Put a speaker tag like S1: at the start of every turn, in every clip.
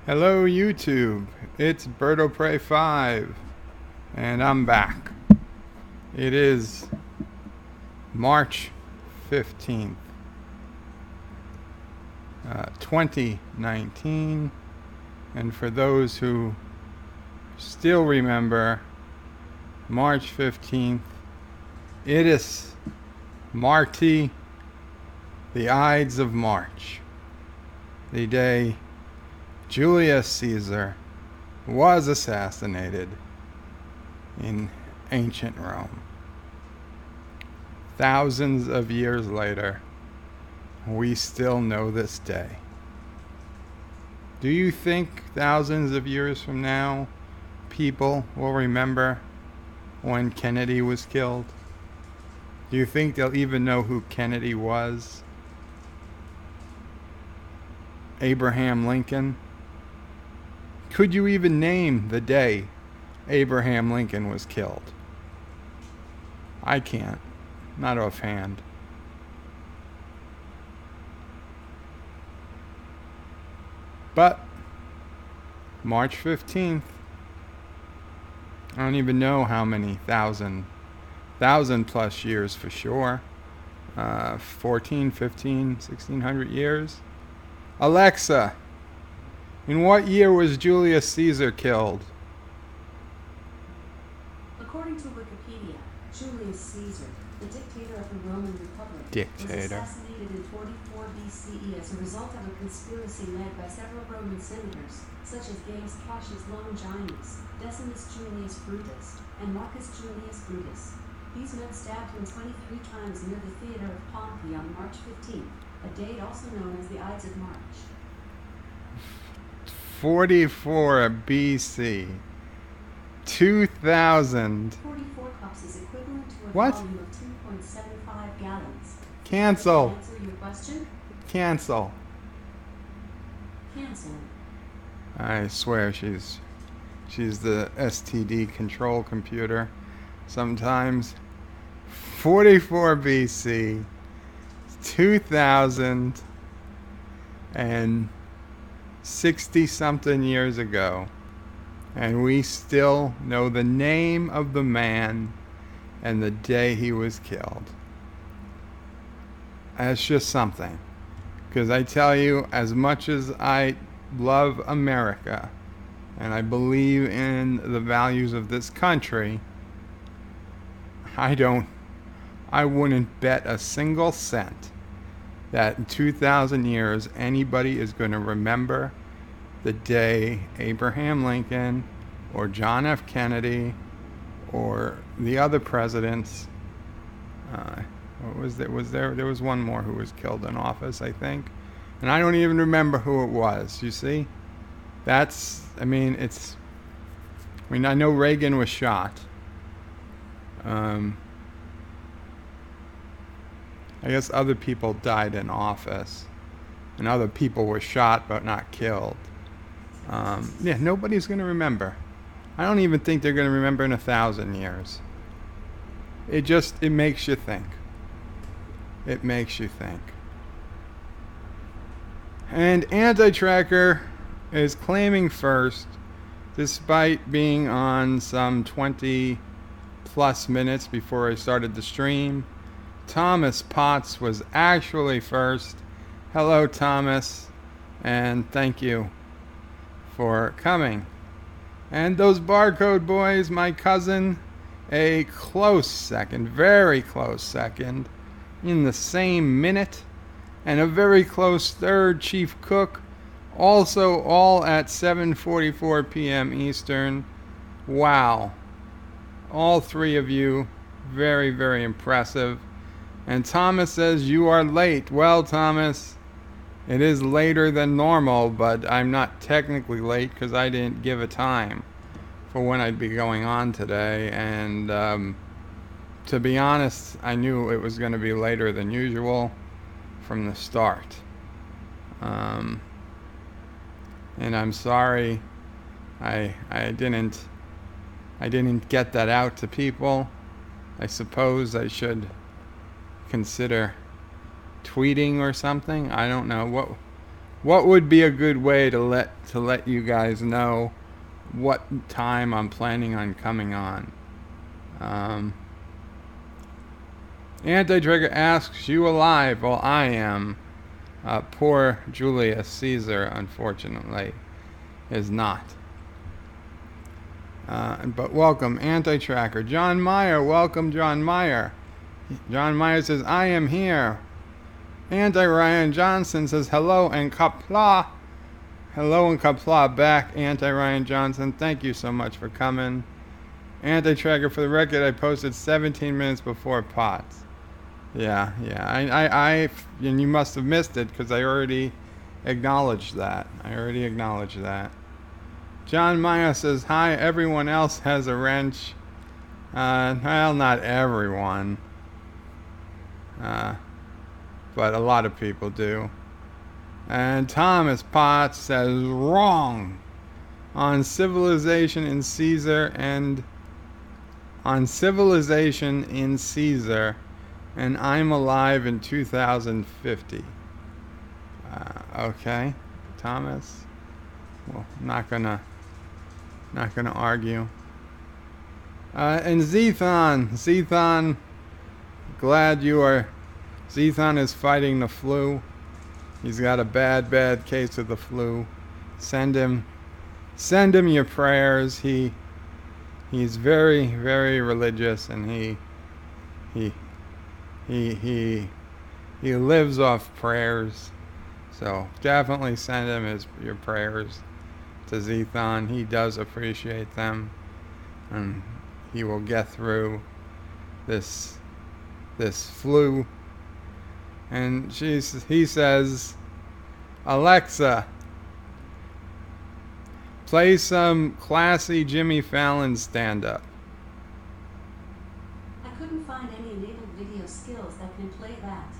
S1: Hello YouTube, it's BirdoPrey5 and I'm back. It is March 15th, 2019, and for those who still remember March 15th, Idus, Martii, the Ides of March, the day Julius Caesar was assassinated in ancient Rome. Thousands of years later, we still know this day. Do you think thousands of years from now, people will remember when Kennedy was killed? Do you think they'll even know who Kennedy was? Abraham Lincoln? Could you even name the day Abraham Lincoln was killed? I can't. Not offhand. But March 15th, I don't even know how many thousand plus years for sure. 14, 15, 1600 years. Alexa, in what year was Julius Caesar killed?
S2: According to Wikipedia, Julius Caesar, the dictator of the Roman Republic, was assassinated in 44 BCE as a result of a conspiracy led by several Roman senators, such as Gaius Cassius Longinus, Decimus Julius Brutus, and Marcus Julius Brutus. These men stabbed him 23 times near the theater of Pompeii on March 15th, a date also known as the Ides of March.
S1: 44 BC. 2000.
S2: 44 cups is equivalent to a
S1: What?
S2: volume of 2.75 gallons.
S1: Cancel.
S2: Answer your question?
S1: Cancel.
S2: Cancel.
S1: I swear she's the STD control computer. Sometimes 44 BC, 2000 and 60 something years ago, and we still know the name of the man and the day he was killed. That's just something, because I tell you, as much as I love America and I believe in the values of this country, I wouldn't bet a single cent that in 2,000 years anybody is going to remember the day Abraham Lincoln or John F. Kennedy or the other presidents. There was one more who was killed in office, I think, and I don't even remember who it was. You see, I know Reagan was shot. I guess other people died in office, and other people were shot but not killed. Nobody's going to remember. I don't even think they're going to remember in 1,000 years. It makes you think. It makes you think. And Anti-Tracker is claiming first, despite being on some 20 plus minutes before I started the stream. Thomas Potts was actually first. Hello, Thomas, and thank you for coming. And those barcode boys, my cousin, a close second, very close second, in the same minute, and a very close third, Chief Cook, also all at 7:44 p.m. Eastern. Wow. All three of you, very, very impressive. And Thomas says you are late. Well, Thomas, it is later than normal, but I'm not technically late because I didn't give a time for when I'd be going on today. And to be honest, I knew it was going to be later than usual from the start. And I'm sorry I didn't get that out to people. I suppose I should consider tweeting or something. I don't know. what would be a good way to let you guys know what time I'm planning on coming on? Anti-Trigger asks, you alive? Well, I am. Poor Julius Caesar, unfortunately, is not. But welcome, Anti-Tracker. John Meyer, welcome, John Meyer. John Meyer says, I am here. Anti-Ryan Johnson says, hello, and Qapla. Hello, and Qapla back, Anti-Ryan Johnson. Thank you so much for coming. Anti-Tracker, for the record, I posted 17 minutes before POTS. Yeah. And you must have missed it because I already acknowledged that. John Maya says, hi, everyone else has a wrench. Well, not everyone. But a lot of people do. And Thomas Potts says, wrong. On civilization in Caesar, and I'm alive in 2050. Okay, Thomas. Well, not gonna argue. And Zethon, glad you are. Zethon is fighting the flu. He's got a bad case of the flu. Send him your prayers. He's very, very religious, and he lives off prayers. So definitely send him your prayers to Zethon. He does appreciate them, and he will get through this flu. And he says, Alexa, play some classy Jimmy Fallon stand-up.
S2: I couldn't find any enabled video skills that can play that.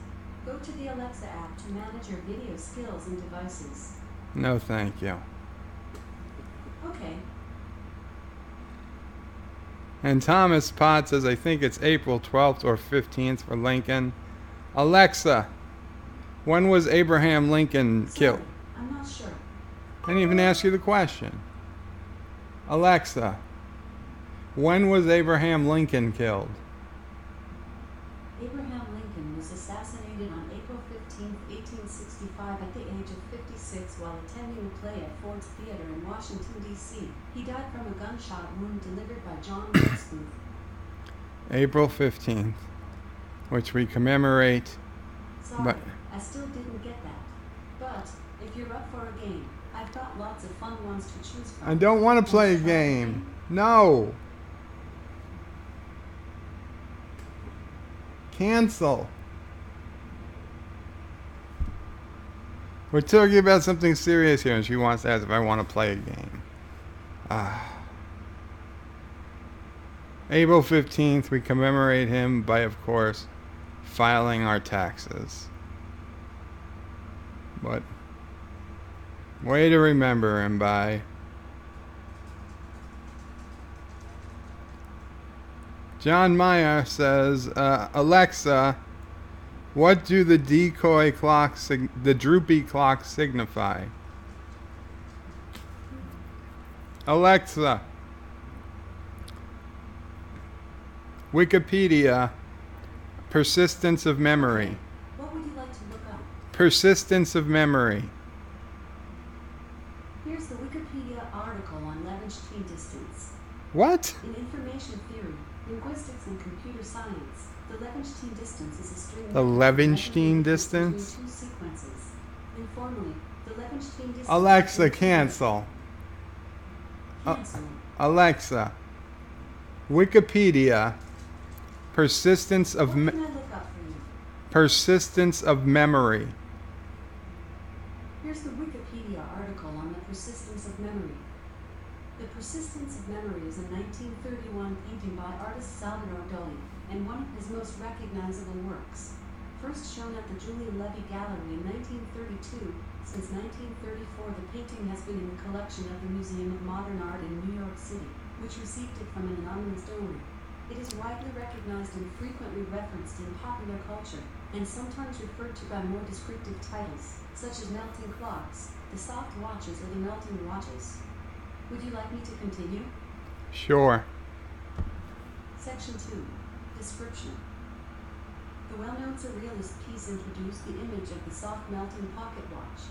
S2: Go to the Alexa app to manage your video skills and devices.
S1: No, thank you.
S2: Okay.
S1: And Thomas Potts says, I think it's April 12th or 15th for Lincoln. Alexa, when was Abraham Lincoln killed?
S2: I'm not sure.
S1: I didn't even ask you the question. Alexa, when was Abraham Lincoln killed?
S2: Abraham Lincoln was assassinated on April 15, 1865 at the age of 56 while attending a play at Ford's Theater in Washington, D.C. He died from a gunshot wound delivered by John Wilkes Booth.
S1: April 15th, which we commemorate.
S2: Sorry, I still didn't get that. But if you're up for a game, I've got lots of fun ones to choose from.
S1: I don't want to play a game. No. Cancel. We're talking about something serious here, and she wants to ask if I want to play a game. April 15th, we commemorate him by, of course, filing our taxes. But way to remember him by. John Meyer says, Alexa, what do the decoy clocks, the droopy clocks signify? Alexa, Wikipedia, persistence of memory.
S2: What would you like to look up?
S1: Persistence of memory.
S2: Here's the Wikipedia article on Levenshtein distance.
S1: What?
S2: In information theory, linguistics, and computer science, the Levenshtein distance is a string
S1: The Levenshtein distance?
S2: between two sequences. Informally, the Levenshtein distance.
S1: Alexa, cancel.
S2: Cancel.
S1: Alexa, Wikipedia, persistence of
S2: What can I look up for you?
S1: persistence of memory.
S2: Here's the Wikipedia article on the persistence of memory. The Persistence of Memory is a 1931 painting by artist Salvador Dali, and one of his most recognizable works. First shown at the Julian Levy Gallery in 1932, since 1934 the painting has been in the collection of the Museum of Modern Art in New York City, which received it from an anonymous donor. It is widely recognized and frequently referenced in popular culture, and sometimes referred to by more descriptive titles, such as melting clocks, the soft watches, or the melting watches. Would you like me to continue?
S1: Sure.
S2: Section 2. Description. The well-known surrealist piece introduced the image of the soft melting pocket watch.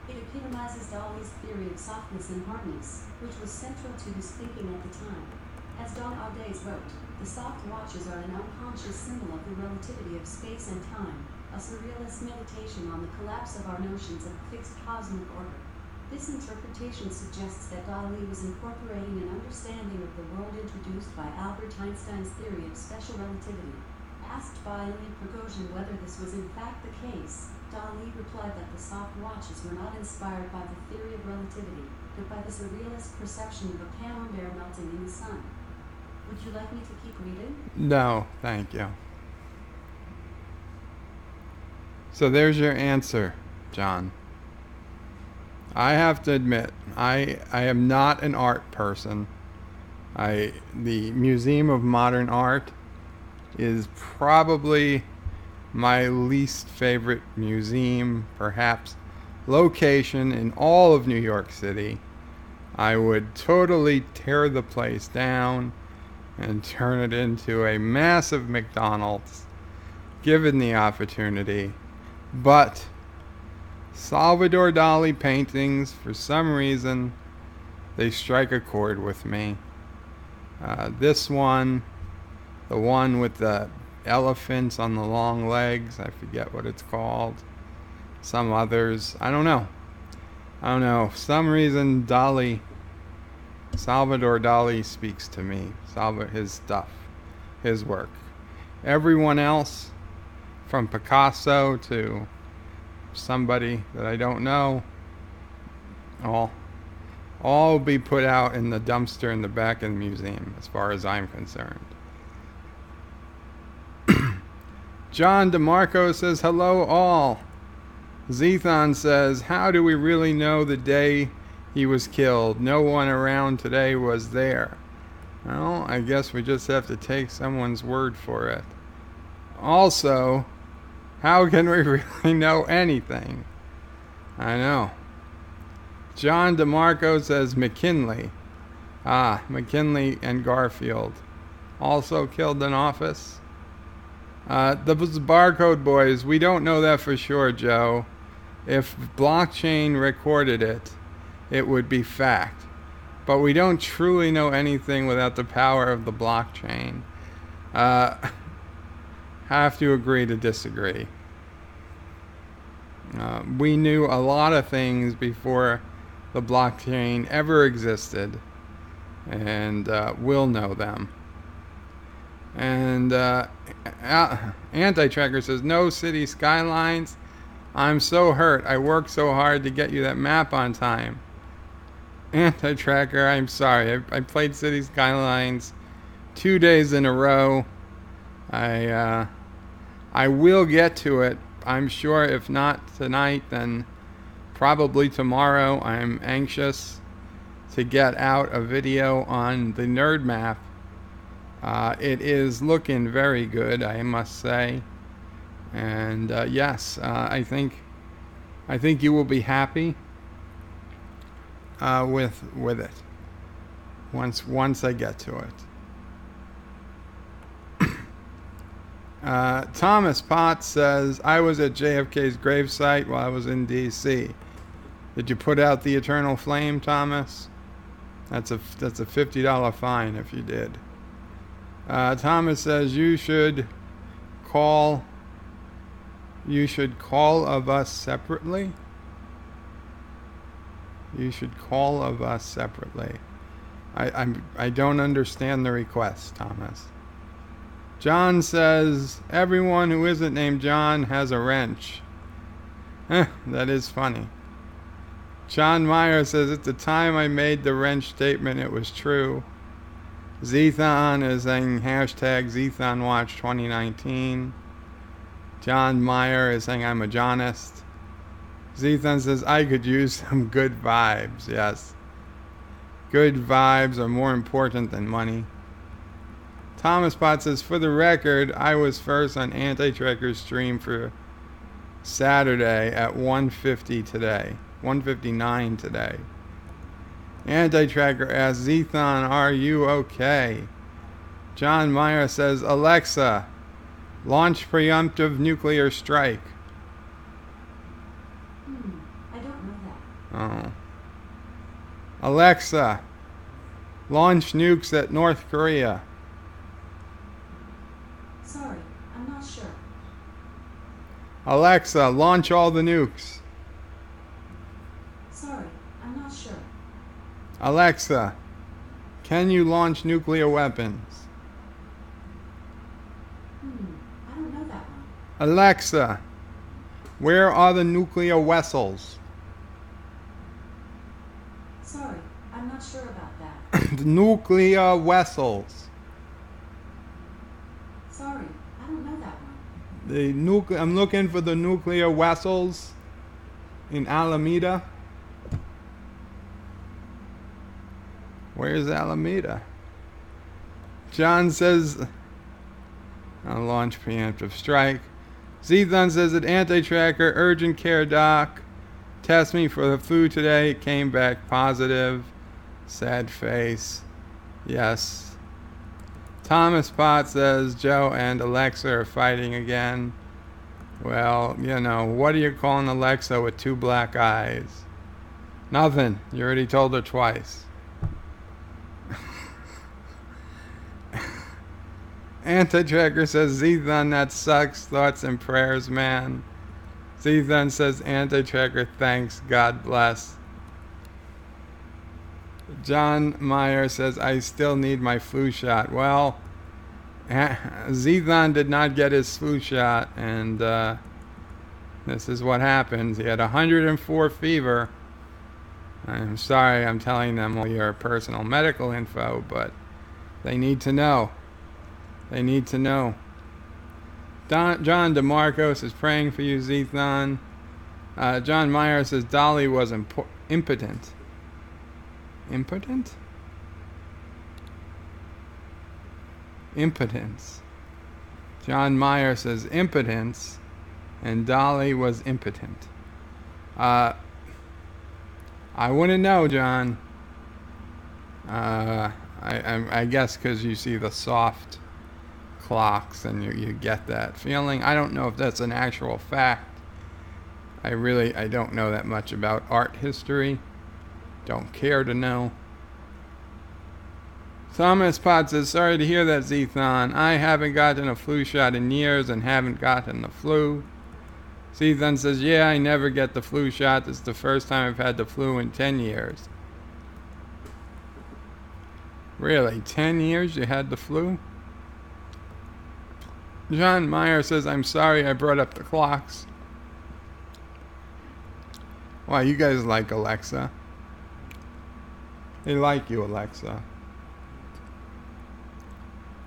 S2: It epitomizes Dali's theory of softness and hardness, which was central to his thinking at the time. As Don Audes wrote, the soft watches are an unconscious symbol of the relativity of space and time, a surrealist meditation on the collapse of our notions of fixed cosmic order. This interpretation suggests that Dali was incorporating an understanding of the world introduced by Albert Einstein's theory of special relativity. Asked by Leonid Prigozhin whether this was in fact the case, Dali replied that the soft watches were not inspired by the theory of relativity, but by the surrealist perception of a camembert melting in the sun. Would you like me to keep reading?
S1: No, thank you. So there's your answer, John. I have to admit, I am not an art person. The Museum of Modern Art is probably my least favorite museum, perhaps location in all of New York City. I would totally tear the place down and turn it into a massive McDonald's, given the opportunity. But Salvador Dali paintings, for some reason, they strike a chord with me. This one, the one with the elephants on the long legs, I forget what it's called. Some others, I don't know. For some reason, Salvador Dali speaks to me. His stuff, his work. Everyone else, from Picasso to somebody that I don't know, all will be put out in the dumpster in the back of the museum, as far as I'm concerned. John DeMarco says, hello all. Zethon says, how do we really know the day he was killed? No one around today was there. Well, I guess we just have to take someone's word for it. Also, how can we really know anything? I know. John DeMarco says McKinley. McKinley and Garfield. Also killed in office. The barcode boys, we don't know that for sure, Joe. If blockchain recorded it, it would be fact. But we don't truly know anything without the power of the blockchain. Have to agree to disagree. We knew a lot of things before the blockchain ever existed, and we'll know them. And Anti-Tracker says, no city skylines. I'm so hurt. I worked so hard to get you that map on time. Anti-Tracker, I'm sorry. I played City Skylines 2 days in a row. I will get to it. I'm sure if not tonight, then probably tomorrow. I'm anxious to get out a video on the nerd map. It is looking very good, I must say. And yes, I think you will be happy with it once I get to it. Thomas Potts says, I was at JFK's gravesite while I was in D.C. Did you put out the eternal flame, Thomas? That's a $50 fine if you did. Thomas says, you should call of us separately. You should call of us separately. I don't understand the request, Thomas. John says, everyone who isn't named John has a wrench. That is funny. John Meyer says, at the time I made the wrench statement, it was true. Zethon is saying hashtag ZethonWatch 2019. John Meyer is saying I'm a Johnist. Zethon says, I could use some good vibes. Yes. Good vibes are more important than money. Thomas Potts says, for the record, I was first on Anti-Tracker's stream for Saturday at 1:50 today. 1:59 today. Anti-Tracker asks, Zethon, are you okay? John Meyer says, Alexa, launch preemptive nuclear strike.
S2: I don't know that.
S1: Oh. Alexa, launch nukes at North Korea.
S2: Sorry, I'm not sure.
S1: Alexa, launch all the nukes.
S2: Sorry, I'm not sure.
S1: Alexa, can you launch nuclear weapons?
S2: I don't know that one.
S1: Alexa, where are the nuclear vessels?
S2: Sorry, I'm not sure about that.
S1: The nuclear vessels.
S2: Sorry, I don't know that one.
S1: I'm looking for the nuclear vessels in Alameda. Where's Alameda? John says, I'll launch preemptive strike. Zethon says that anti-tracker, urgent care doc, test me for the flu today, came back positive. Sad face. Yes. Thomas Potts says Joe and Alexa are fighting again. Well, you know, what are you calling Alexa with two black eyes? Nothing. You already told her twice. Anti-Tracker says, Zethon, that sucks. Thoughts and prayers, man. Zethon says, Anti-Tracker, thanks. God bless. John Meyer says, I still need my flu shot. Well, Zethon did not get his flu shot, and this is what happens. He had 104 fever. I'm sorry I'm telling them all your personal medical info, but they need to know. They need to know. John DeMarcos is praying for you, Zethon. John Meyer says Dolly was impotent. Impotent? Impotence. John Meyer says impotence, and Dolly was impotent. I wouldn't know, John. I guess because you see the soft clocks and you get that feeling. I don't know if that's an actual fact. I don't know that much about art history. Don't care to know. Thomas Potts says, sorry to hear that, Zethon. I haven't gotten a flu shot in years and haven't gotten the flu. Zethon says, yeah, I never get the flu shot. This is the first time I've had the flu in 10 years. Really? 10 years you had the flu? John Meyer says, I'm sorry I brought up the clocks. Wow, you guys like Alexa. They like you, Alexa.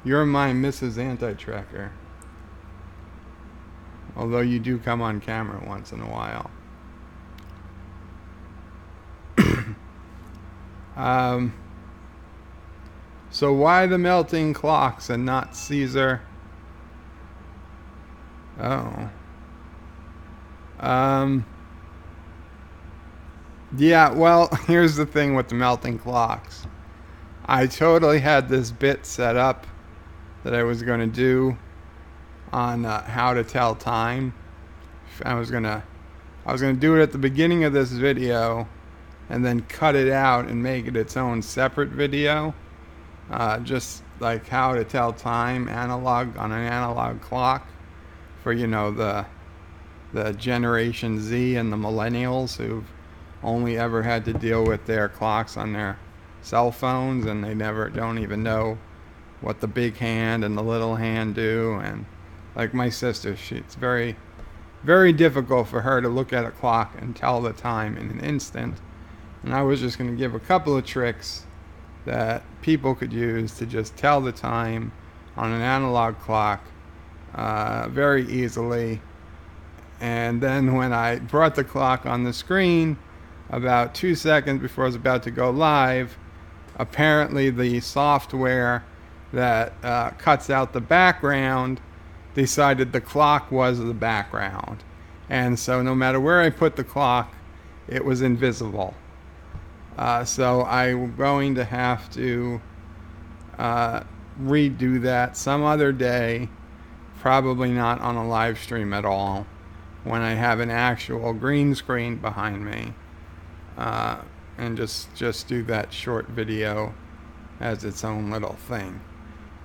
S1: You're my Mrs. Anti-Tracker. Although you do come on camera once in a while. So why the melting clocks and not Caesar? Oh. Yeah, well, here's the thing with the melting clocks. I totally had this bit set up that I was going to do on how to tell time. I was gonna do it at the beginning of this video and then cut it out and make it its own separate video. Just like how to tell time analog on an analog clock for, you know, the Generation Z and the millennials who've only ever had to deal with their clocks on their cell phones, and they don't even know what the big hand and the little hand do. And like my sister, it's very, very difficult for her to look at a clock and tell the time in an instant. And I was just going to give a couple of tricks that people could use to just tell the time on an analog clock very easily. And then when I brought the clock on the screen, about 2 seconds before I was about to go live, apparently the software that cuts out the background decided the clock was the background. And so no matter where I put the clock, it was invisible. So I'm going to have to redo that some other day, probably not on a live stream at all, when I have an actual green screen behind me, and just do that short video as its own little thing.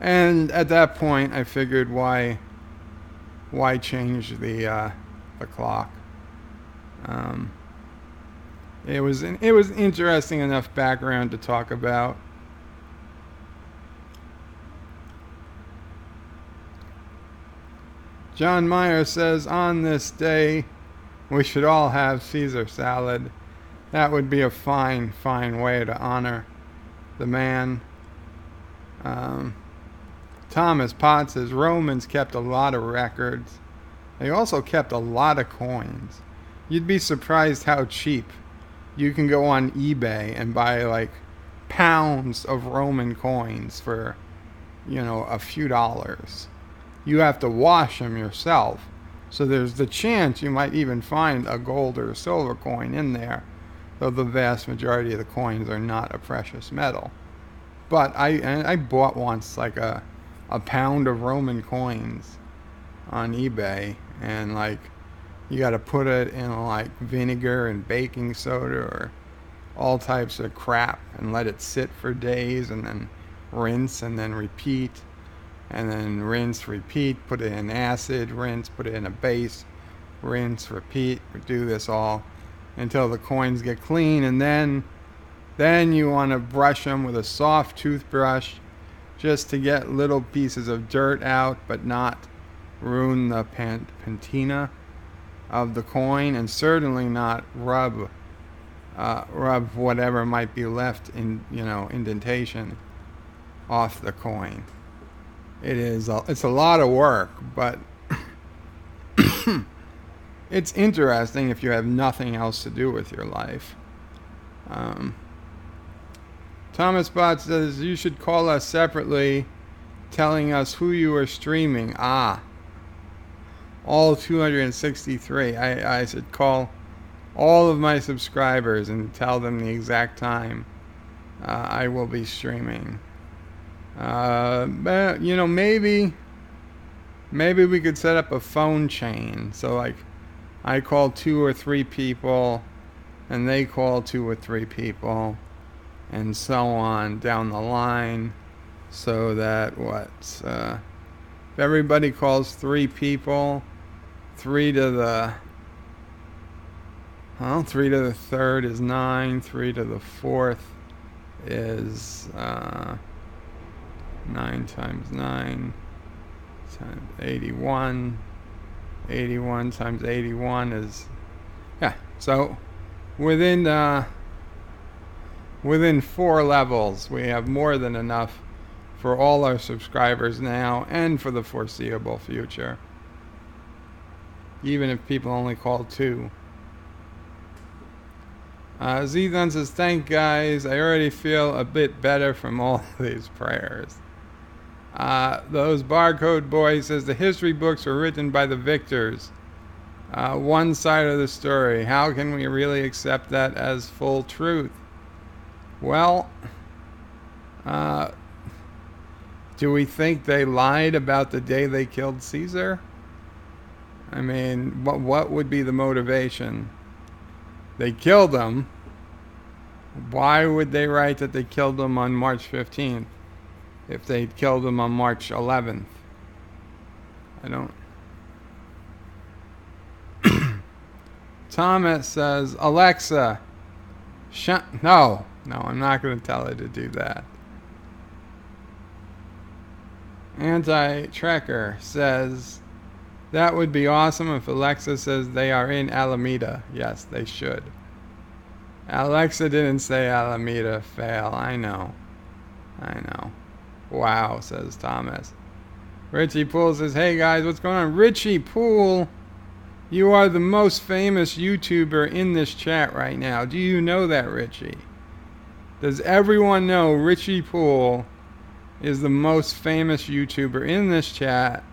S1: And at that point, I figured why change the clock. It was interesting enough background to talk about. John Meyer says, on this day, we should all have Caesar salad. That would be a fine way to honor the man. Thomas Potts says, Romans kept a lot of records. They also kept a lot of coins. You'd be surprised how cheap you can go on eBay and buy like pounds of Roman coins for, a few dollars. You have to wash them yourself. So there's the chance you might even find a gold or a silver coin in there, though the vast majority of the coins are not a precious metal. But I bought once like a pound of Roman coins on eBay, and like you got to put it in like vinegar and baking soda or all types of crap and let it sit for days, and then rinse and then repeat, and then rinse, repeat, put it in acid, rinse, put it in a base, rinse, repeat. Do this all until the coins get clean, and then you want to brush them with a soft toothbrush just to get little pieces of dirt out, but not ruin the patina of the coin, and certainly not rub whatever might be left in indentation off the coin. It's a lot of work, but it's interesting if you have nothing else to do with your life. Thomas Bott says, you should call us separately telling us who you are streaming. All 263. I should call all of my subscribers and tell them the exact time I will be streaming. But, maybe we could set up a phone chain. So, like, I call 2 or 3 people, and they call 2 or 3 people, and so on down the line, so that if everybody calls 3 people, 3 to the 3rd is 9, 3 to the 4th is 9 times 9 times 81. 81 times 81 is, so within 4 levels, we have more than enough for all our subscribers now and for the foreseeable future, even if people only call 2. Zethon says, thank guys, I already feel a bit better from all these prayers. Those barcode boys says, the history books were written by the victors. One side of the story. How can we really accept that as full truth? Well, do we think they lied about the day they killed Caesar? I mean, what would be the motivation? They killed him. Why would they write that they killed him on March 15th if they killed him on March 11th? I don't. Thomas says, Alexa, no, I'm not going to tell her to do that. Anti-Trekker says, that would be awesome if Alexa says they are in Alameda. Yes, they should. Alexa didn't say Alameda, fail. I know. Wow, says Thomas. Richie Poole says, hey guys, what's going on? Richie Poole, you are the most famous YouTuber in this chat right now. Do you know that, Richie? Does everyone know Richie Poole is the most famous YouTuber in this chat?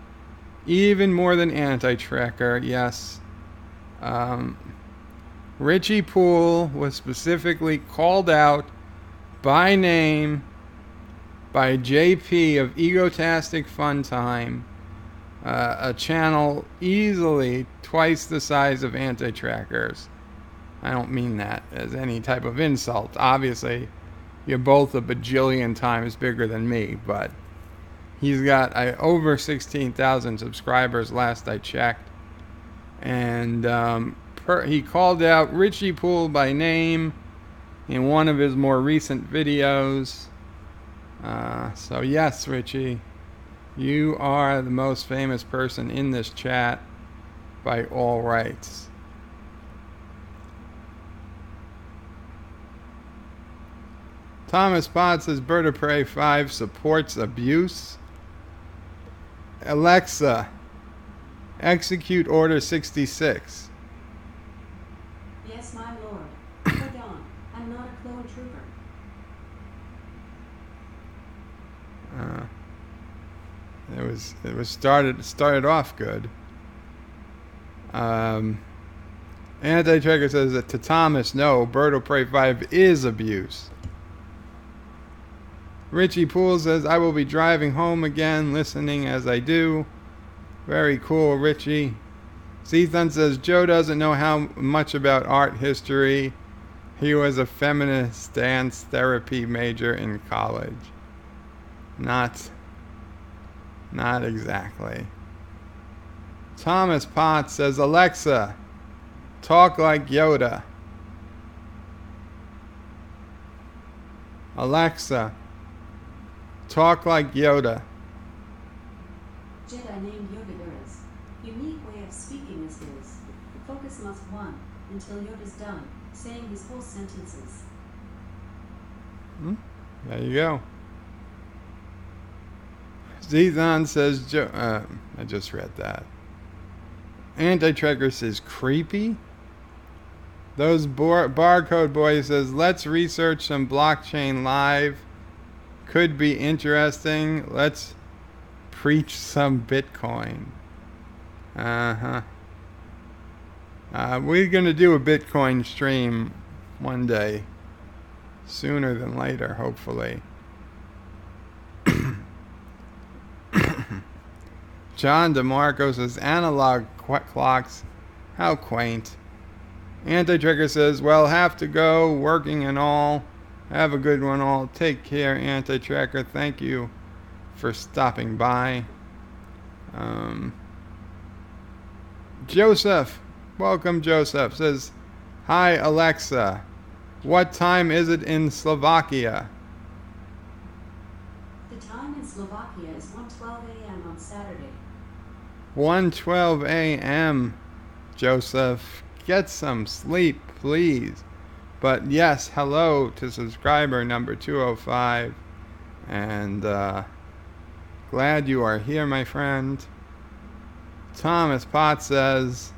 S1: Even more than Anti-Trekker. Yes, Richie Poole was specifically called out by name by JP of Egotastic Fun Time, a channel easily twice the size of Anti-Trackers. I don't mean that as any type of insult. Obviously, you're both a bajillion times bigger than me, but he's got over 16,000 subscribers last I checked. And he called out Richie Poole by name in one of his more recent videos. So yes, Richie, you are the most famous person in this chat by all rights. Thomas Potts says Bird of Prey 5 supports abuse. Alexa, execute Order 66.
S2: Yes, my lord. Hold on. I'm not a clone trooper.
S1: It was started off good. Anti-Tracker says that to Thomas, no, Bird of Prey 5 is abuse. Richie Poole says, I will be driving home again, listening as I do. Very cool, Richie. Zethan says, Joe doesn't know how much about art history. He was a feminist dance therapy major in college. Not exactly. Thomas Potts says, Alexa, talk like Yoda. Alexa, talk like Yoda.
S2: Jedi named Yoda unique way of speaking is his. Focus must one until Yoda's done saying his whole sentences.
S1: There you go. Zethan says, I just read that. Anti-Tracker says, creepy. Those barcode boys says, let's research some blockchain live. Could be interesting. Let's preach some Bitcoin. We're going to do a Bitcoin stream one day. Sooner than later, hopefully. John DeMarco says, analog clocks. How quaint. Anti-Tracker says, well, have to go. Working and all. Have a good one all. Take care, Anti-Tracker. Thank you for stopping by. Joseph, welcome Joseph, says, hi Alexa, what time is it in Slovakia?
S2: The time in Slovakia is 1:12 a.m. on Saturday.
S1: 1:12 a.m. Joseph, get some sleep, please. But yes, hello to subscriber number 205. And glad you are here, my friend. Thomas Potts says,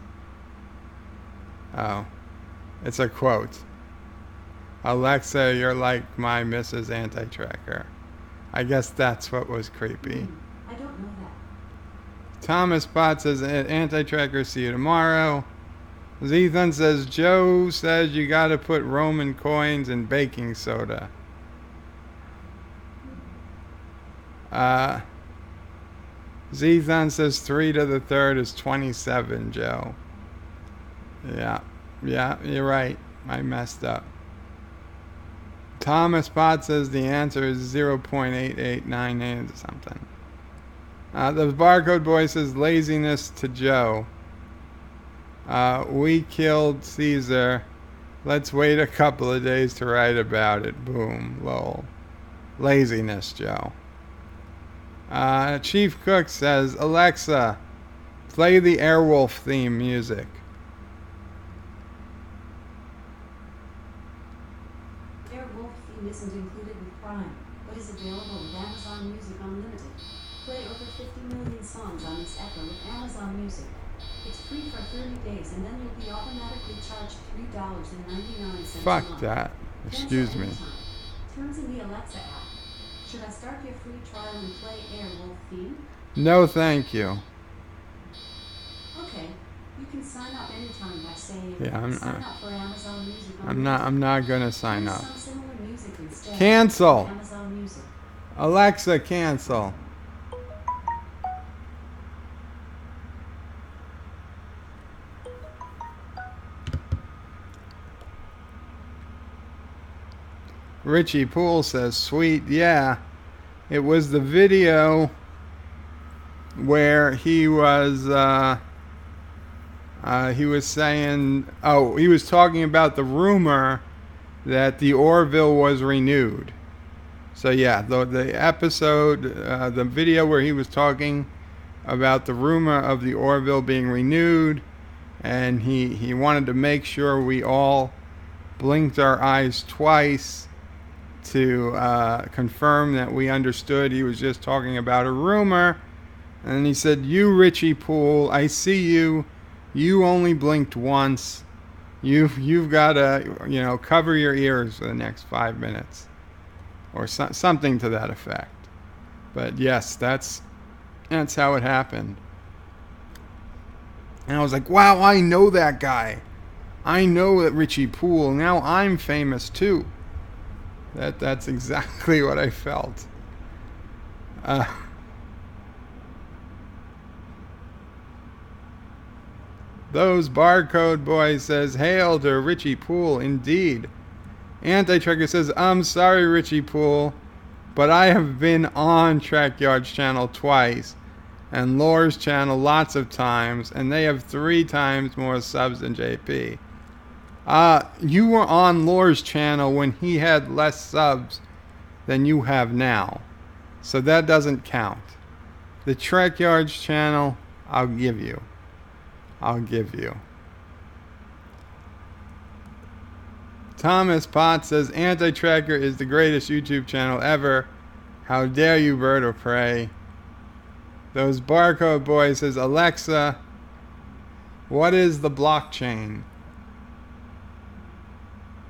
S1: oh, it's a quote. Alexa, you're like my Mrs. Anti-Tracker. I guess that's what was creepy.
S2: I don't know that.
S1: Thomas Potts says, Anti-Tracker, see you tomorrow. Zethan says, Joe says you gotta put Roman coins in baking soda. Zethan says 3 to the 3rd is 27, Joe. Yeah, you're right. I messed up. Thomas Potts says the answer is 0.8898 or something. The barcode boy says laziness to Joe. We killed Caesar. Let's wait a couple of days to write about it. Boom, lol. Laziness, Joe. Chief Cook says, Alexa, play the Airwolf theme music.
S2: Airwolf theme isn't included with Prime, but is available with Amazon Music Unlimited. Play over 50 million songs on this Echo with Amazon Music. It's free for 30 days and then you'll be automatically charged $3.99.
S1: Fuck that. Excuse me.
S2: Terms in the Alexa app. Should I start your free trial and play Airwolf theme?
S1: No, thank you.
S2: Okay. You can sign up anytime by saying,
S1: Yeah,
S2: sign up for Amazon Music.
S1: I'm not gonna sign
S2: Use
S1: up.
S2: some similar music instead.
S1: Cancel.
S2: Amazon Music.
S1: Alexa, cancel. Richie Poole says, sweet, yeah. It was the video where he was saying, oh, he was talking about the rumor that the Orville was renewed. So yeah, the episode, the video where he was talking about the rumor of the Orville being renewed, and he wanted to make sure we all blinked our eyes twice to confirm that we understood he was just talking about a rumor. And he said, you Richie Poole, I see you. You only blinked once. You've got to cover your ears for the next 5 minutes, or something to that effect. But yes, that's how it happened. And I was like, wow, I know that guy. I know that Richie Poole. Now I'm famous too. That's exactly what I felt. Those barcode boys says, hail to Richie Poole, indeed. Anti-Tracker says, I'm sorry, Richie Poole, but I have been on Trackyard's channel twice, and Lore's channel lots of times, and they have 3 times more subs than JP. You were on Lore's channel when he had less subs than you have now. So that doesn't count. The Trackyard's channel, I'll give you. Thomas Potts says, Anti-Tracker is the greatest YouTube channel ever. How dare you, bird of prey. Those barcode boys says, Alexa, what is the blockchain?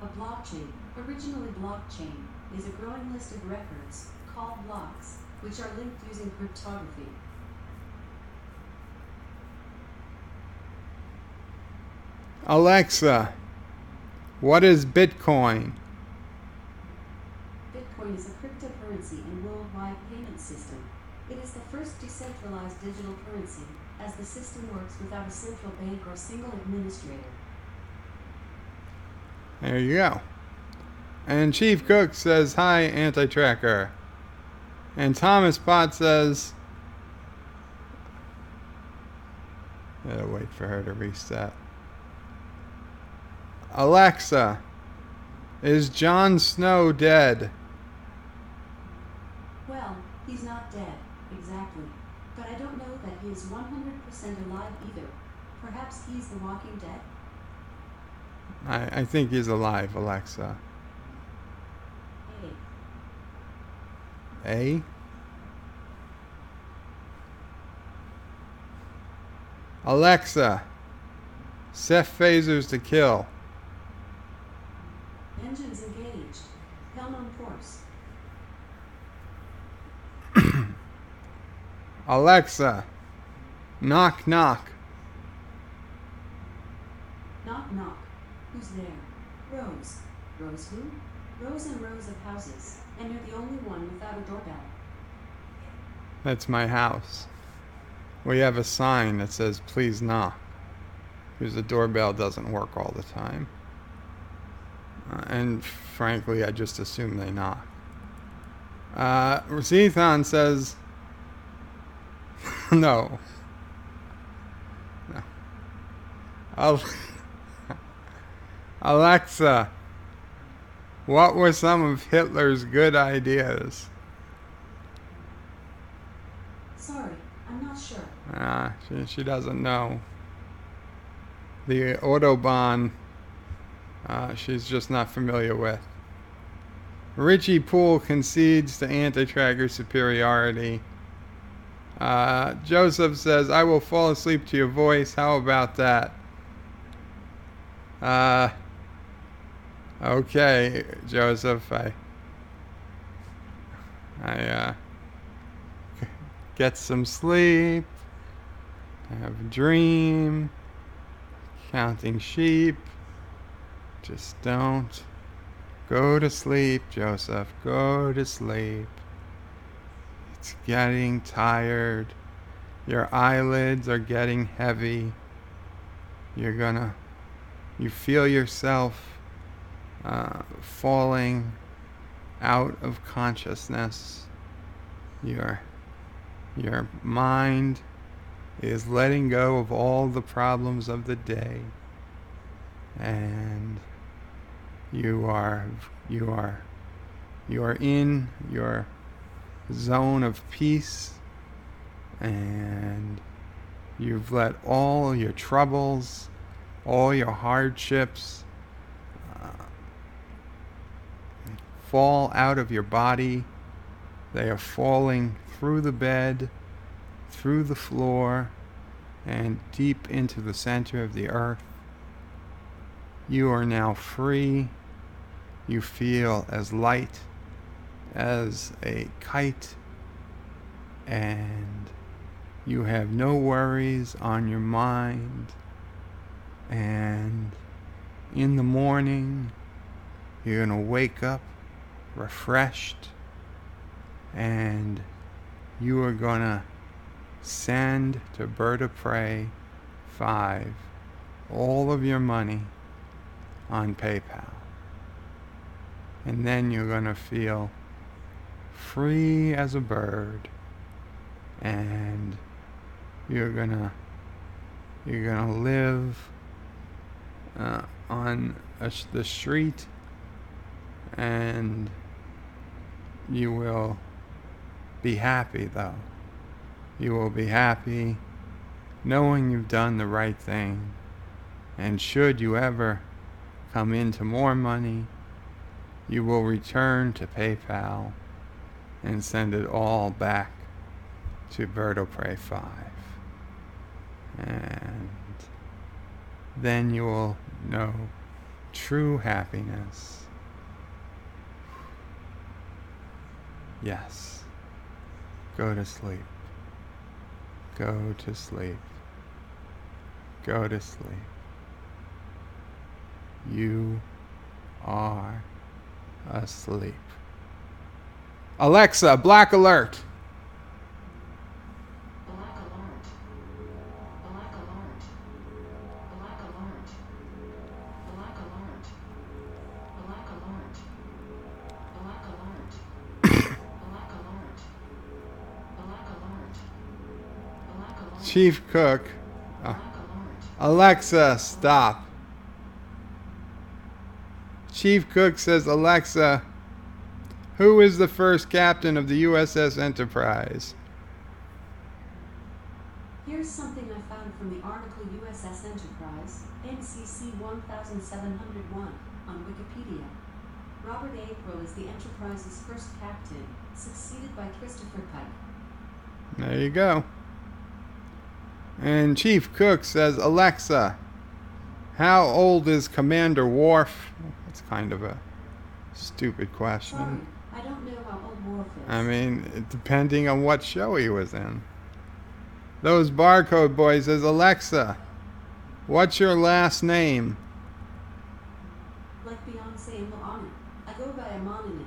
S2: A blockchain, originally blockchain, is a growing list of records, called blocks, which are linked using cryptography.
S1: Alexa, what is Bitcoin?
S2: Bitcoin is a cryptocurrency and worldwide payment system. It is the first decentralized digital currency, as the system works without a central bank or single administrator.
S1: There you go. And Chief Cook says, hi, Anti-Tracker. And Thomas Potts says, gotta wait for her to reset. Alexa, is Jon Snow dead?
S2: Well, he's not dead, exactly. But I don't know that he is 100% alive either. Perhaps he's the Walking Dead?
S1: I think he's alive, Alexa. A? Alexa, set phasers to kill.
S2: Engines engaged. Helm on course.
S1: Alexa, knock knock.
S2: Knock knock. Who's there? Rose. Rose who? Rows and rows of houses, and you're the only one without a doorbell.
S1: That's my house. We have a sign that says, please knock, because the doorbell doesn't work all the time. And frankly, I just assume they knock. Zethon says, no. Alexa, what were some of Hitler's good ideas?
S2: Sorry, I'm not sure.
S1: She doesn't know. The Autobahn, she's just not familiar with. Richie Poole concedes to Anti-Tracker superiority. Joseph says, I will fall asleep to your voice. How about that? Okay, Joseph, I get some sleep, have a dream, counting sheep. Just don't. Go to sleep, Joseph. Go to sleep. It's getting tired. Your eyelids are getting heavy. You feel yourself falling out of consciousness. Your mind is letting go of all the problems of the day, and you are in your zone of peace, and you've let all your troubles, all your hardships fall out of your body. They are falling through the bed, through the floor, and deep into the center of the earth. You are now free. You feel as light as a kite, and you have no worries on your mind. And in the morning, you're going to wake up refreshed, and you are going to send to Bird of Prey 5 all of your money on PayPal. And then you're going to feel free as a bird, and you're going to live on the street, and you will be happy, though. You will be happy knowing you've done the right thing. And should you ever come into more money, you will return to PayPal and send it all back to Bird of Prey 5. And then you will know true happiness. Yes. Go to sleep. Go to sleep. Go to sleep. You are asleep. Alexa, black alert.
S2: Black alert. Black alert. Black alert. Black alert. Black alert. Black alert. Black alert. Black alert. Black alert.
S1: Chief Cook. Alexa, stop. Chief Cook says, Alexa, who is the first captain of the USS Enterprise?
S2: Here's something I found from the article USS Enterprise, NCC 1701, on Wikipedia. Robert April is the Enterprise's first captain, succeeded by Christopher Pike.
S1: There you go. And Chief Cook says, Alexa, how old is Commander Worf? That's kind of a stupid question.
S2: Sorry, I don't know how old Worf is.
S1: I mean, depending on what show he was in. Those barcode boys says, Alexa, what's your last name?
S2: Like Beyonce and Moana. I go by a mononym.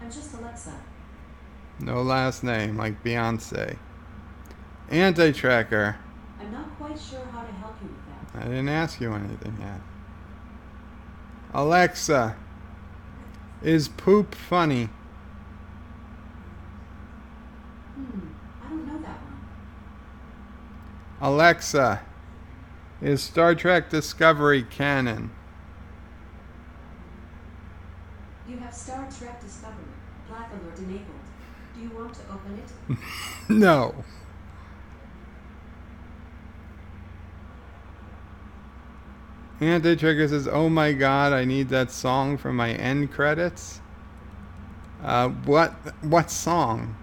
S2: I'm just Alexa.
S1: No last name, like Beyonce. Anti-tracker.
S2: I'm not quite sure how to help you with that.
S1: I didn't ask you anything yet. Alexa, is poop funny?
S2: I don't know that one.
S1: Alexa, is Star Trek Discovery canon?
S2: You have Star Trek Discovery. Black alert enabled. Do you want to open it?
S1: No. Anti-Trigger says, oh my god, I need that song for my end credits. What song?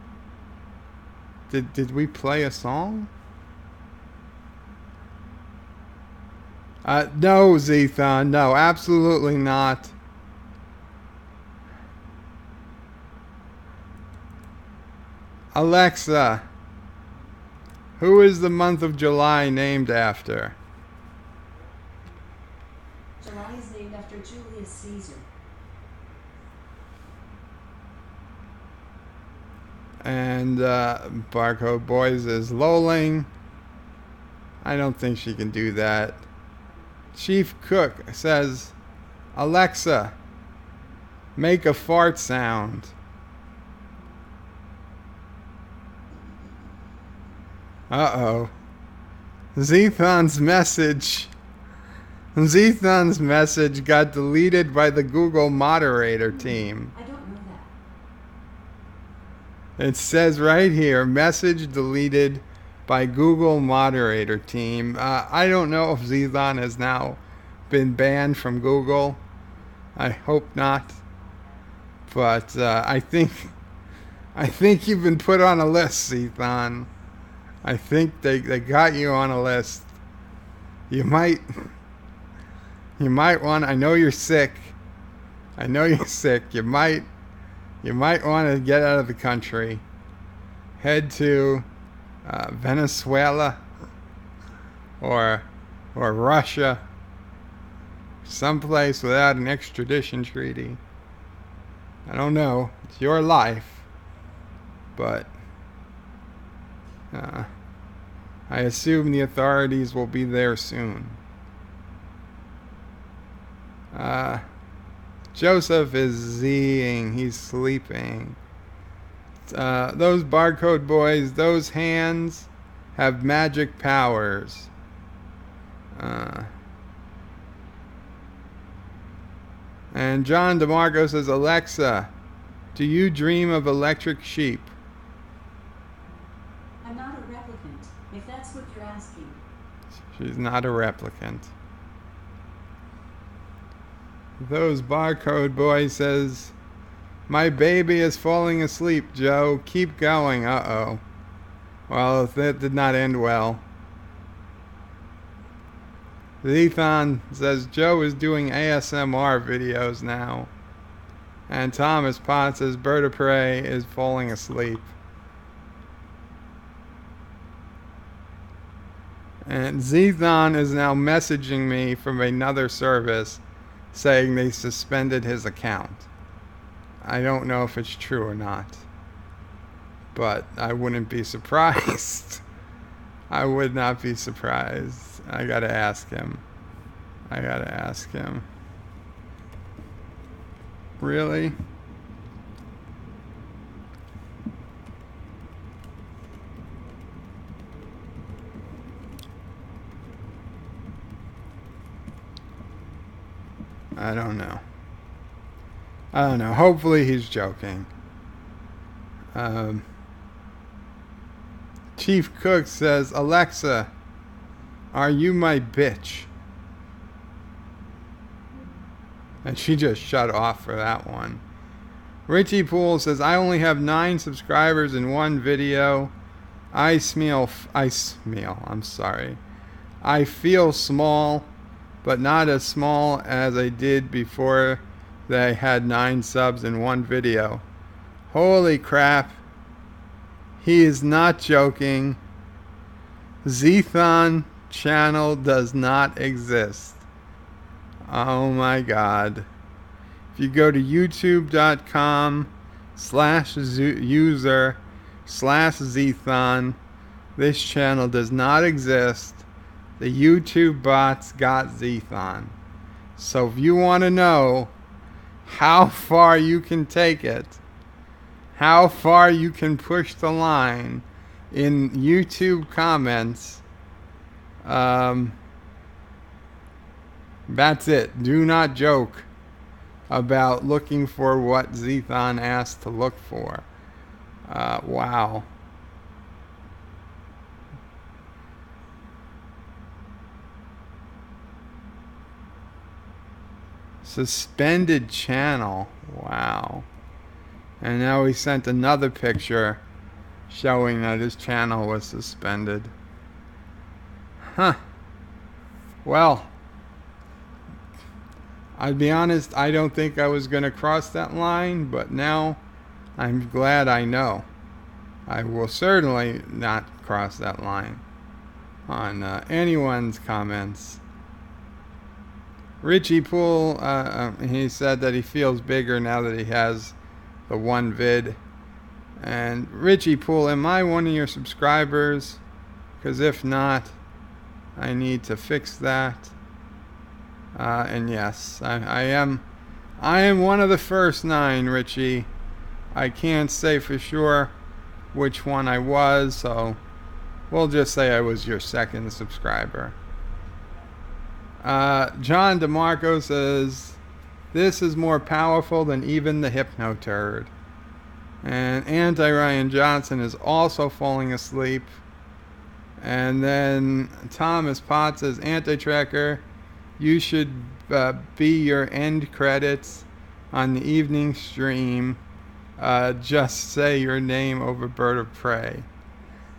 S1: Did we play a song? No, Zethon, no, absolutely not. Alexa, who is the month of July named after?
S2: Julius Caesar.
S1: And Barcode Boys is lolling. I don't think she can do that. Chief Cook says, Alexa, make a fart sound. Uh-oh. Zethon's message got deleted by the Google moderator team.
S2: I don't know that.
S1: It says right here, message deleted by Google moderator team. I don't know if Zethon has now been banned from Google. I hope not. But I think you've been put on a list, Zethon. I think they got you on a list. You might want. I know you're sick. You might want to get out of the country. Head to Venezuela or Russia. Someplace without an extradition treaty. I don't know. It's your life. But I assume the authorities will be there soon. Joseph is Zing. He's sleeping. Those Barcode Boys, those hands have magic powers. And John DeMarco says, Alexa, do you dream of electric sheep?
S2: I'm not a replicant, if that's what you're asking.
S1: She's not a replicant. Those Barcode Boys says, my baby is falling asleep, Joe. Keep going. Uh-oh. Well, that did not end well. Zethon says Joe is doing ASMR videos now. And Thomas Potts says Bird of Prey is falling asleep. And Zethon is now messaging me from another service saying they suspended his account. I don't know if it's true or not. But I wouldn't be surprised. I would not be surprised. I gotta ask him. Really? I don't know. Hopefully he's joking. Chief Cook says, Alexa, are you my bitch? And she just shut off for that one. Richie Poole says, I only have 9 subscribers in one video. I feel small, but not as small as I did before they had 9 subs in one video. Holy crap. He is not joking. Zethon channel does not exist. Oh my god. If you go to youtube.com/user/Zethon, this channel does not exist. The YouTube bots got Zethon. So if you want to know how far you can take it, how far you can push the line in YouTube comments, that's it. Do not joke about looking for what Zethon asked to look for. Wow. Suspended channel. Wow. And now he sent another picture showing that his channel was suspended. Huh. Well, I'll be honest, I don't think I was going to cross that line, but now I'm glad I know. I will certainly not cross that line on anyone's comments. Richie Poole, he said that he feels bigger now that he has the one vid. And Richie Poole, am I one of your subscribers? Because if not, I need to fix that. And yes, I am. I am one of the first 9, Richie. I can't say for sure which one I was, so we'll just say I was your second subscriber. John DeMarco says, this is more powerful than even the Hypnoturd. And Anti-Ryan Johnson is also falling asleep. And then Thomas Potts says, Anti-Tracker, you should be your end credits on the evening stream. Just say your name over Bird of Prey.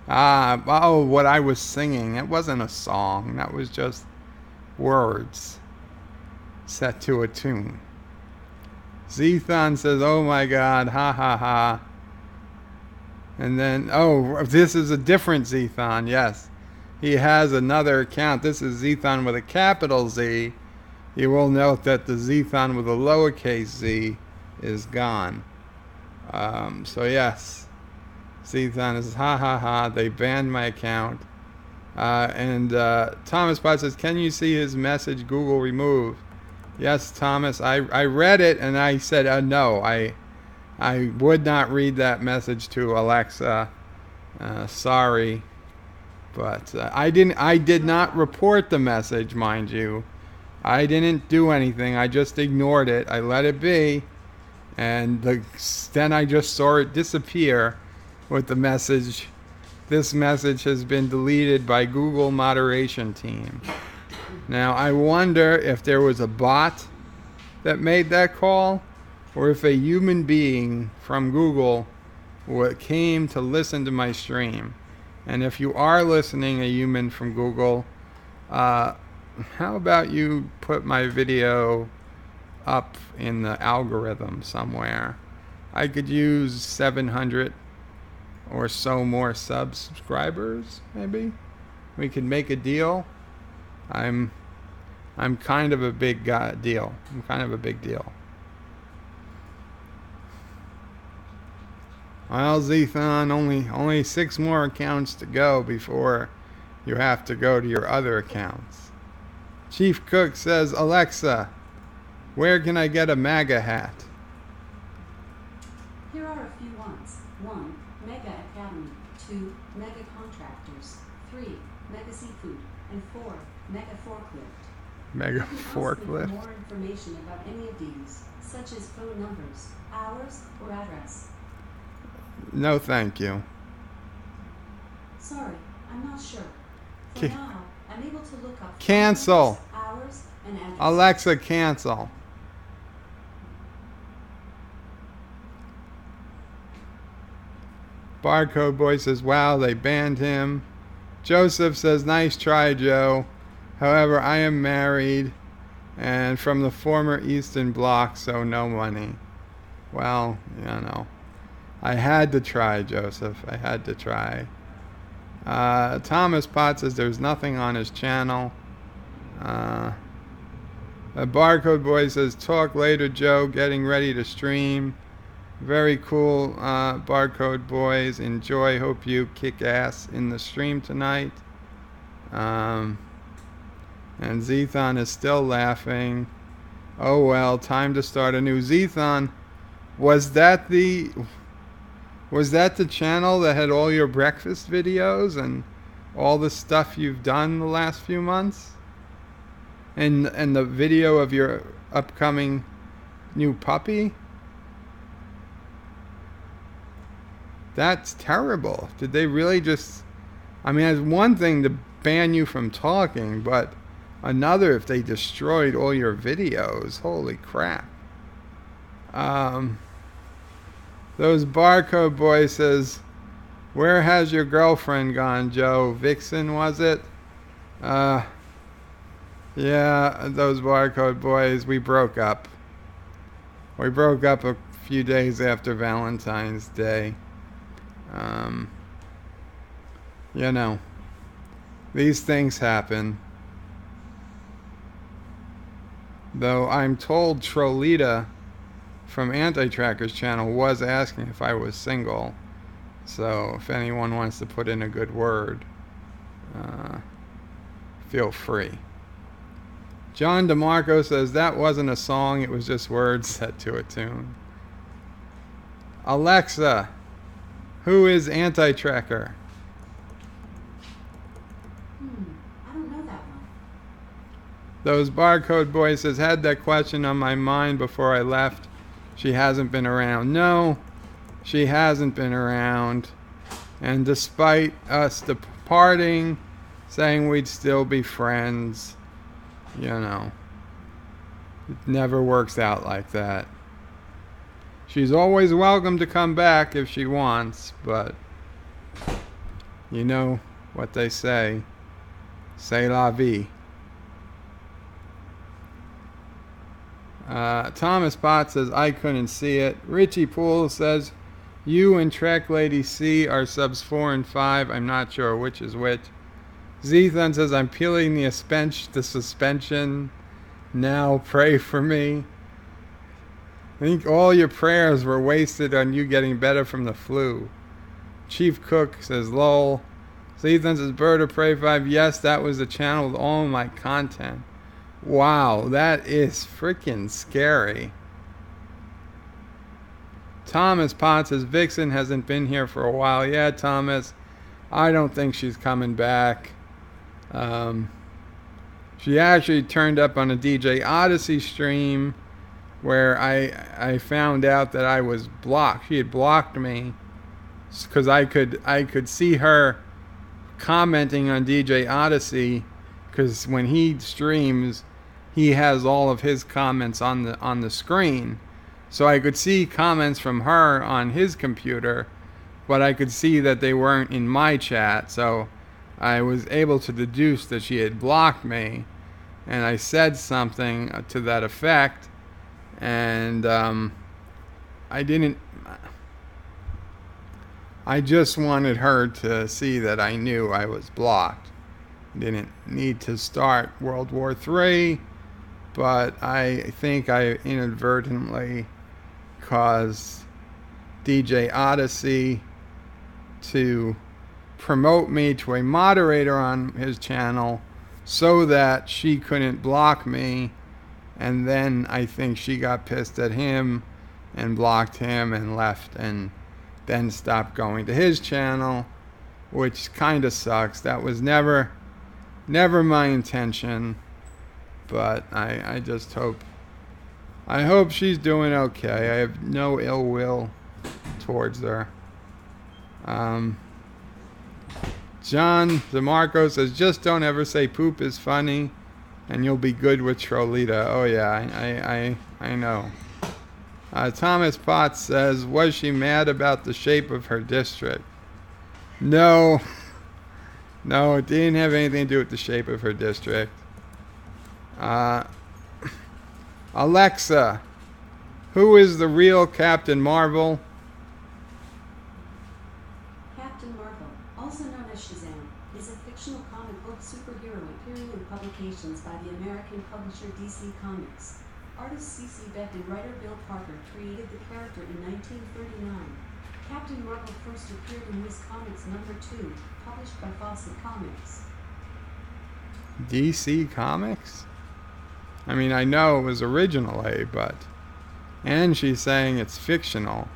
S1: Oh, what I was singing. It wasn't a song. That was just words set to a tune. Zethon says, oh my god, ha ha ha. And then, oh, this is a different Zethon, yes. He has another account. This is Zethon with a capital Z. You will note that the Zethon with a lowercase z is gone. So yes, Zethon is ha ha ha. They banned my account. And Thomas Potts says, can you see his message Google removed? Yes, Thomas, I read it and I said, no, I would not read that message to Alexa. Sorry. But I did not report the message, mind you. I didn't do anything. I just ignored it. I let it be. And then I just saw it disappear with the message, this message has been deleted by Google moderation team. Now, I wonder if there was a bot that made that call, or if a human being from Google came to listen to my stream. And if you are listening, a human from Google, how about you put my video up in the algorithm somewhere? I could use 700 or so more subscribers, maybe. We could make a deal. I'm kind of a big deal. I'm kind of a big deal. Well, Zethon, only 6 more accounts to go before you have to go to your other accounts. Chief Cook says, Alexa, where can I get a MAGA hat?
S2: Here are a few ones. 1. Mega Academy. 2. Mega Contractors. 3. Mega Seafood. And 4. Mega Forklift.
S1: Mega Forklift?
S2: For more information about any of these, such as phone numbers, hours, or address.
S1: No, thank you.
S2: Sorry, I'm not sure. For now, I'm able to look up
S1: cancel.
S2: Numbers, hours, and address.
S1: Alexa, cancel. Barcode Boy says, wow, they banned him. Joseph says, nice try, Joe. However, I am married and from the former Eastern Bloc, so no money. Well, you know, I had to try, Joseph. I had to try. Thomas Potts says there's nothing on his channel. Barcode Boy says, talk later, Joe. Getting ready to stream. Very cool, Barcode Boys. Enjoy. Hope you kick ass in the stream tonight. And Zethon is still laughing. Oh well, time to start a new Zethon. Was that the channel that had all your breakfast videos and all the stuff you've done the last few months? And the video of your upcoming new puppy? That's terrible. Did they really just... I mean, it's one thing to ban you from talking, but another if they destroyed all your videos. Holy crap. Those Barcode Boys says, where has your girlfriend gone, Joe? Vixen, was it? Yeah, those Barcode Boys, we broke up. We broke up a few days after Valentine's Day. You know, these things happen. Though I'm told Trolita from Anti-Tracker's channel was asking if I was single. So if anyone wants to put in a good word, feel free. John DeMarco says that wasn't a song, it was just words set to a tune. Alexa, who is Anti-Tracker?
S2: I don't know that one.
S1: Those Barcode Boys says, had that question on my mind before I left. She hasn't been around. No, she hasn't been around. And despite us departing, saying we'd still be friends, you know, it never works out like that. She's always welcome to come back if she wants, but you know what they say. C'est la vie. Thomas Potts says, I couldn't see it. Richie Poole says, you and Trek Lady C are subs 4 and 5. I'm not sure which is which. Zethan says, I'm peeling the suspension. Now pray for me. I think all your prayers were wasted on you getting better from the flu. Chief Cook says, lol. Zethan says, Bird of Prey 5. Yes, that was the channel with all my content. Wow, that is freaking scary. Thomas Potts says, Vixen hasn't been here for a while. Yeah, Thomas, I don't think she's coming back. She actually turned up on a DJ Odyssey stream where I found out that I was blocked. She had blocked me because I could see her commenting on DJ Odyssey, because when he streams, he has all of his comments on the screen. So I could see comments from her on his computer, but I could see that they weren't in my chat. So I was able to deduce that she had blocked me, and I said something to that effect, and I just wanted her to see that I knew I was blocked. Didn't need to start World War III, but I think I inadvertently caused DJ Odyssey to promote me to a moderator on his channel so that she couldn't block me, and then I think she got pissed at him and blocked him and left, and then stopped going to his channel, which kind of sucks. That was never my intention, but I just hope she's doing okay. I have no ill will towards her. John DeMarco says, just don't ever say poop is funny and you'll be good with Trolita. Oh yeah, I know. Thomas Potts says, was she mad about the shape of her district? No, it didn't have anything to do with the shape of her district. Alexa, who is the real Captain Marvel?
S2: Captain Marvel, also known as Shazam, is a fictional comic book superhero appearing in publications by the American publisher DC Comics. Artist C.C. Beck and writer Bill Parker created the character in 1939. Captain Marvel first appeared in Wiz Comics #2, published by Fawcett Comics.
S1: DC Comics? I mean, I know it was originally, but... And she's saying it's fictional.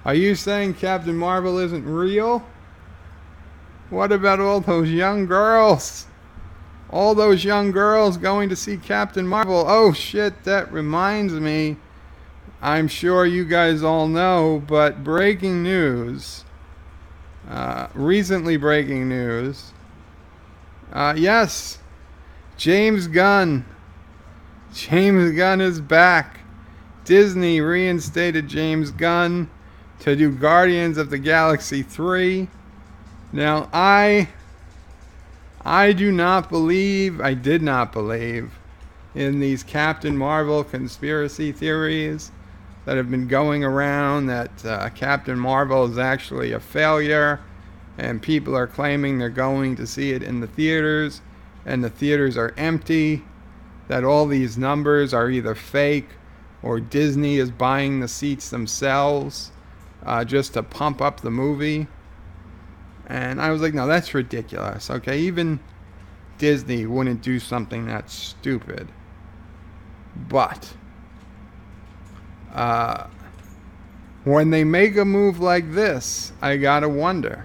S1: Are you saying Captain Marvel isn't real? What about all those young girls? All those young girls going to see Captain Marvel. Oh shit, that reminds me. I'm sure you guys all know, but breaking news. Recently breaking news. Yes, James Gunn. James Gunn is back. Disney reinstated James Gunn to do Guardians of the Galaxy 3. Now, I did not believe in these Captain Marvel conspiracy theories that have been going around that Captain Marvel is actually a failure, and people are claiming they're going to see it in the theaters, and the theaters are empty. that all these numbers are either fake or Disney is buying the seats themselves just to pump up the movie. And I was like, no, that's ridiculous. Okay, even Disney wouldn't do something that stupid. But when they make a move like this, I gotta wonder.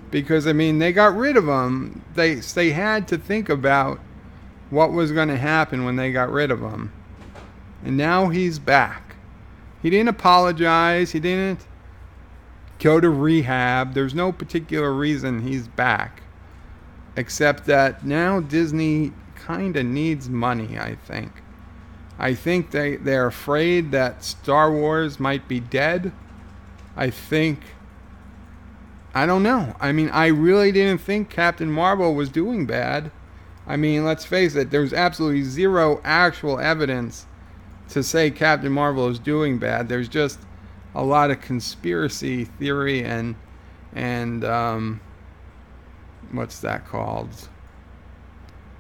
S1: Because, I mean, they got rid of him. They had to think about what was going to happen when they got rid of him. And now he's back. He didn't apologize. He didn't go to rehab. There's no particular reason he's back. Except that now Disney kind of needs money, I think. I think they're afraid that Star Wars might be dead. I don't know. I mean, I really didn't think Captain Marvel was doing bad. I mean, let's face it, there's absolutely zero actual evidence to say Captain Marvel is doing bad. There's just a lot of conspiracy theory and what's that called?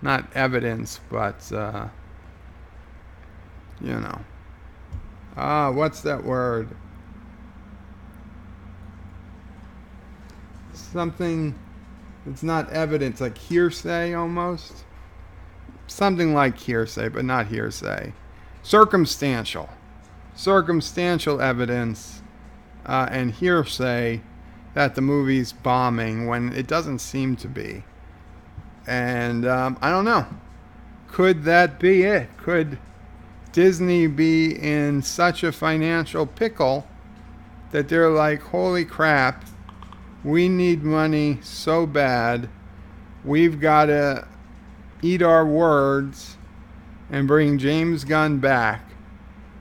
S1: Not evidence, but what's that word? Something, it's not evidence, like hearsay almost. Something like hearsay, but not hearsay. Circumstantial evidence and hearsay that the movie's bombing when it doesn't seem to be. And I don't know. Could that be it? Could Disney be in such a financial pickle that they're like, holy crap, we need money so bad, we've got to eat our words and bring James Gunn back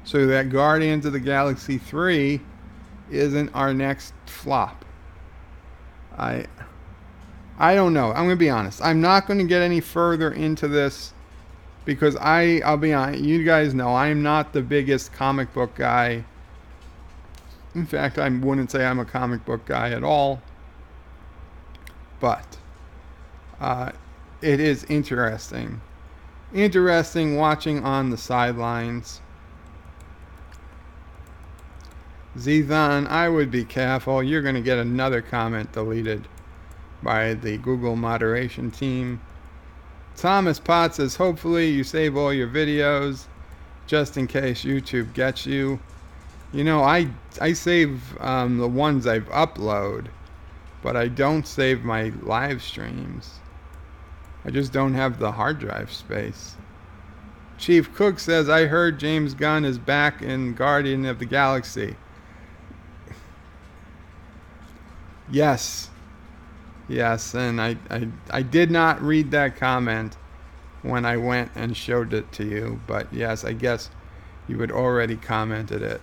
S1: so that Guardians of the Galaxy 3 isn't our next flop. I don't know. I'm going to be honest. I'm not going to get any further into this because I'll be honest. You guys know I'm not the biggest comic book guy. In fact, I wouldn't say I'm a comic book guy at all. But it is interesting. Interesting watching on the sidelines. Zethon, I would be careful. You're going to get another comment deleted by the Google moderation team. Thomas Potts says, hopefully you save all your videos just in case YouTube gets you. You know, I save the ones I've uploaded, but I don't save my live streams. I just don't have the hard drive space. Chief Cook says, I heard James Gunn is back in Guardian of the Galaxy. Yes, and I did not read that comment when I went and showed it to you, but yes, I guess you had already commented it.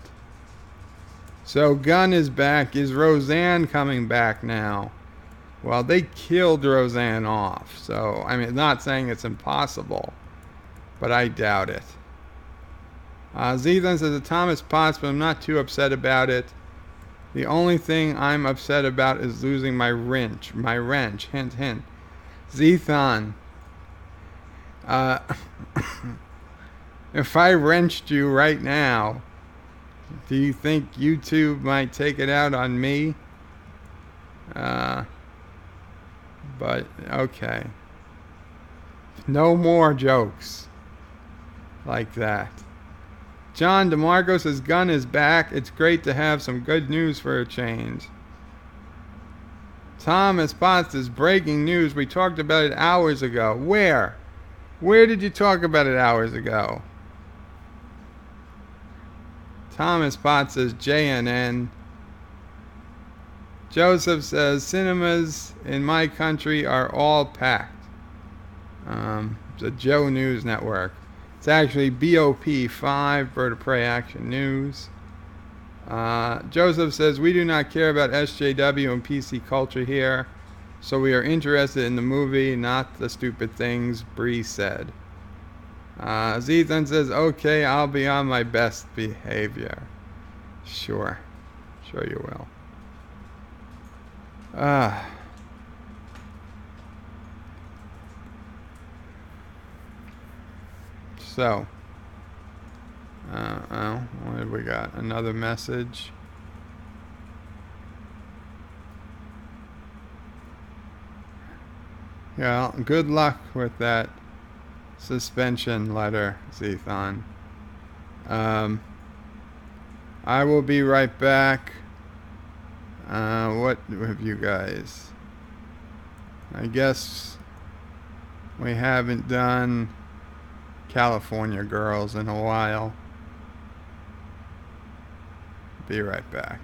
S1: So Gunn is back. Is Roseanne coming back now? Well, they killed Roseanne off, so I mean, not saying it's impossible, but I doubt it. Zethan says, a Thomas Potts, but I'm not too upset about it. The only thing I'm upset about is losing my wrench. Hint, hint. Zethan, if I wrenched you right now, do you think YouTube might take it out on me? But, okay. No more jokes like that. John DeMarco says, Gunn is back. It's great to have some good news for a change. Thomas Potts is breaking news. We talked about it hours ago. Where? Where did you talk about it hours ago? Thomas Potts says, JNN. Joseph says, cinemas in my country are all packed. The Joe News Network. It's actually BOP5, Bird of Prey Action News. Joseph says, we do not care about SJW and PC culture here, so we are interested in the movie, not the stupid things Bree said. Zethan says, okay, I'll be on my best behavior. Sure you will. So, what have we got? Another message. Yeah, good luck with that suspension letter, Zethon. I will be right back. What have you guys? I guess we haven't done California Girls in a while. Be right back.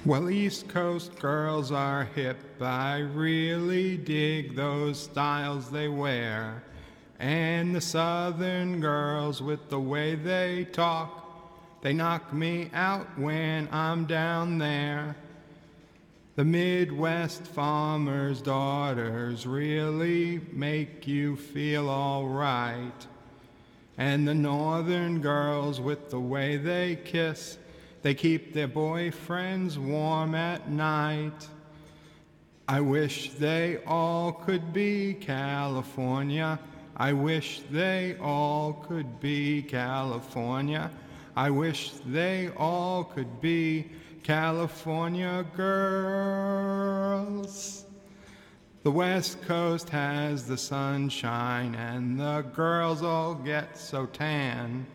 S1: Well, East Coast girls are hip. I really dig those styles they wear. And the Southern girls with the way they talk, they knock me out when I'm down there. The Midwest farmers' daughters really make you feel all right. And the Northern girls with the way they kiss, they keep their boyfriends warm at night. I wish they all could be California. I wish they all could be California. I wish they all could be California girls. The West Coast has the sunshine and the girls all get so tan.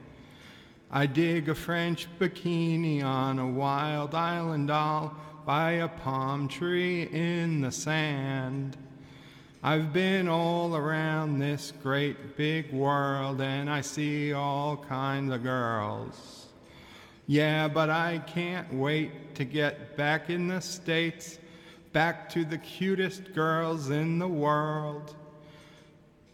S1: I dig a French bikini on a wild island all by a palm tree in the sand. I've been all around this great big world and I see all kinds of girls. Yeah, but I can't wait to get back in the States, back to the cutest girls in the world.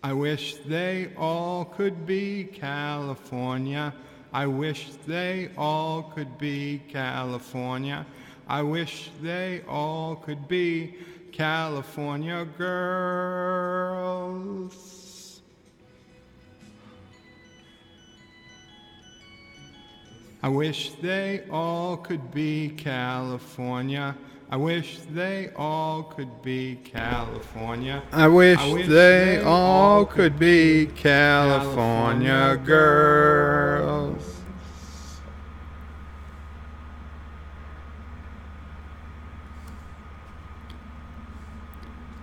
S1: I wish they all could be California. I wish they all could be California. I wish they all could be California girls. I wish they all could be California. I wish they all could be California. I wish they all could be California girls.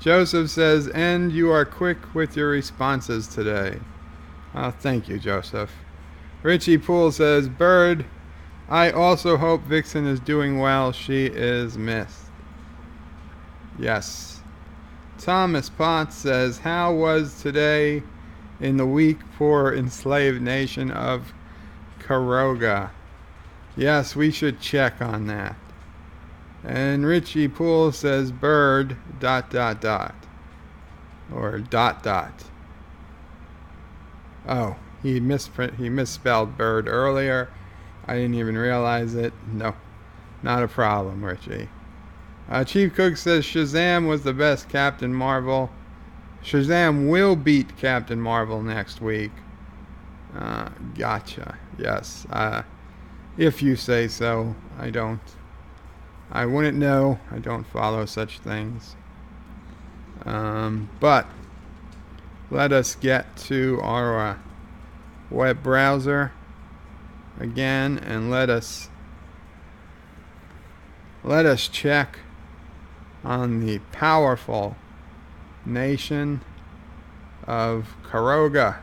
S1: Joseph says, and you are quick with your responses today. Oh, thank you, Joseph. Richie Poole says, Bird, I also hope Vixen is doing well. She is missed. Yes. Thomas Potts says, how was today in the weak, poor, enslaved nation of Karoga? Yes, we should check on that. And Richie Poole says, bird, ... or ... Oh, he misspelled bird earlier. I didn't even realize it. No, not a problem, Richie. Chief Cook says Shazam was the best Captain Marvel. Shazam will beat Captain Marvel next week. Gotcha. Yes. If you say so. I wouldn't know. I don't follow such things. But let us get to our web browser again and let us check on the powerful nation of Karoga.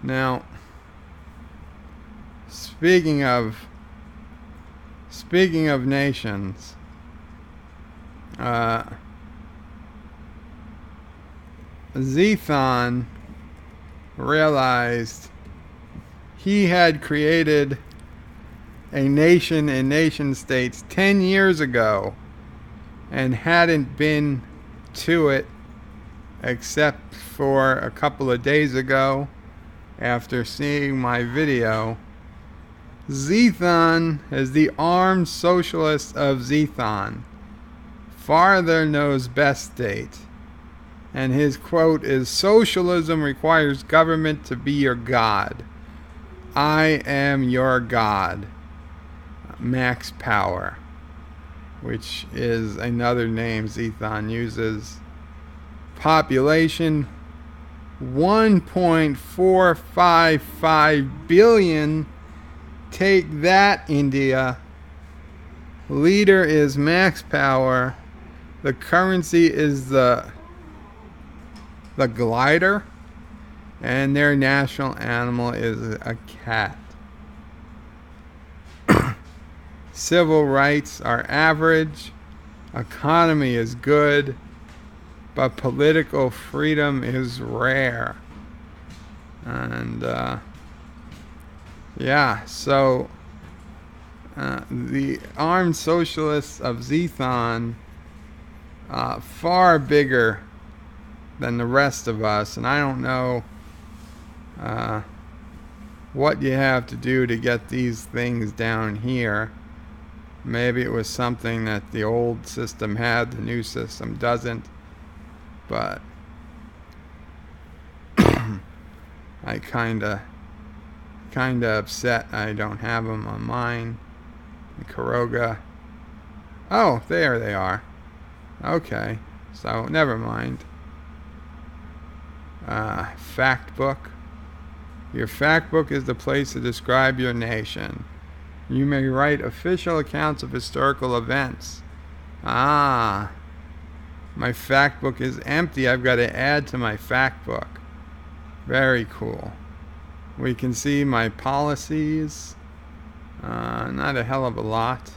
S1: Now, speaking of nations, Zethon realized he had created a nation and nation states 10 years ago and hadn't been to it except for a couple of days ago after seeing my video. Zethon is the armed socialist of Zethon. Farther knows best state. And his quote is, "Socialism requires government to be your God. I am your God." Max Power, which is another name Zethon uses. Population 1.455 billion. Take that, India. Leader is Max Power. The currency is the glider. And their national animal is a cat. Civil rights are average. Economy is good. But political freedom is rare. And, yeah, so the armed socialists of Zethon, far bigger than the rest of us, and I don't know what you have to do to get these things down here. Maybe it was something that the old system had, the new system doesn't, but I kinda upset I don't have them on mine. Karoga. Oh, there they are. Okay, so never mind. Fact book. Your fact book is the place to describe your nation. You may write official accounts of historical events. My fact book is empty. I've got to add to my fact book. Very cool. We can see my policies. Not a hell of a lot.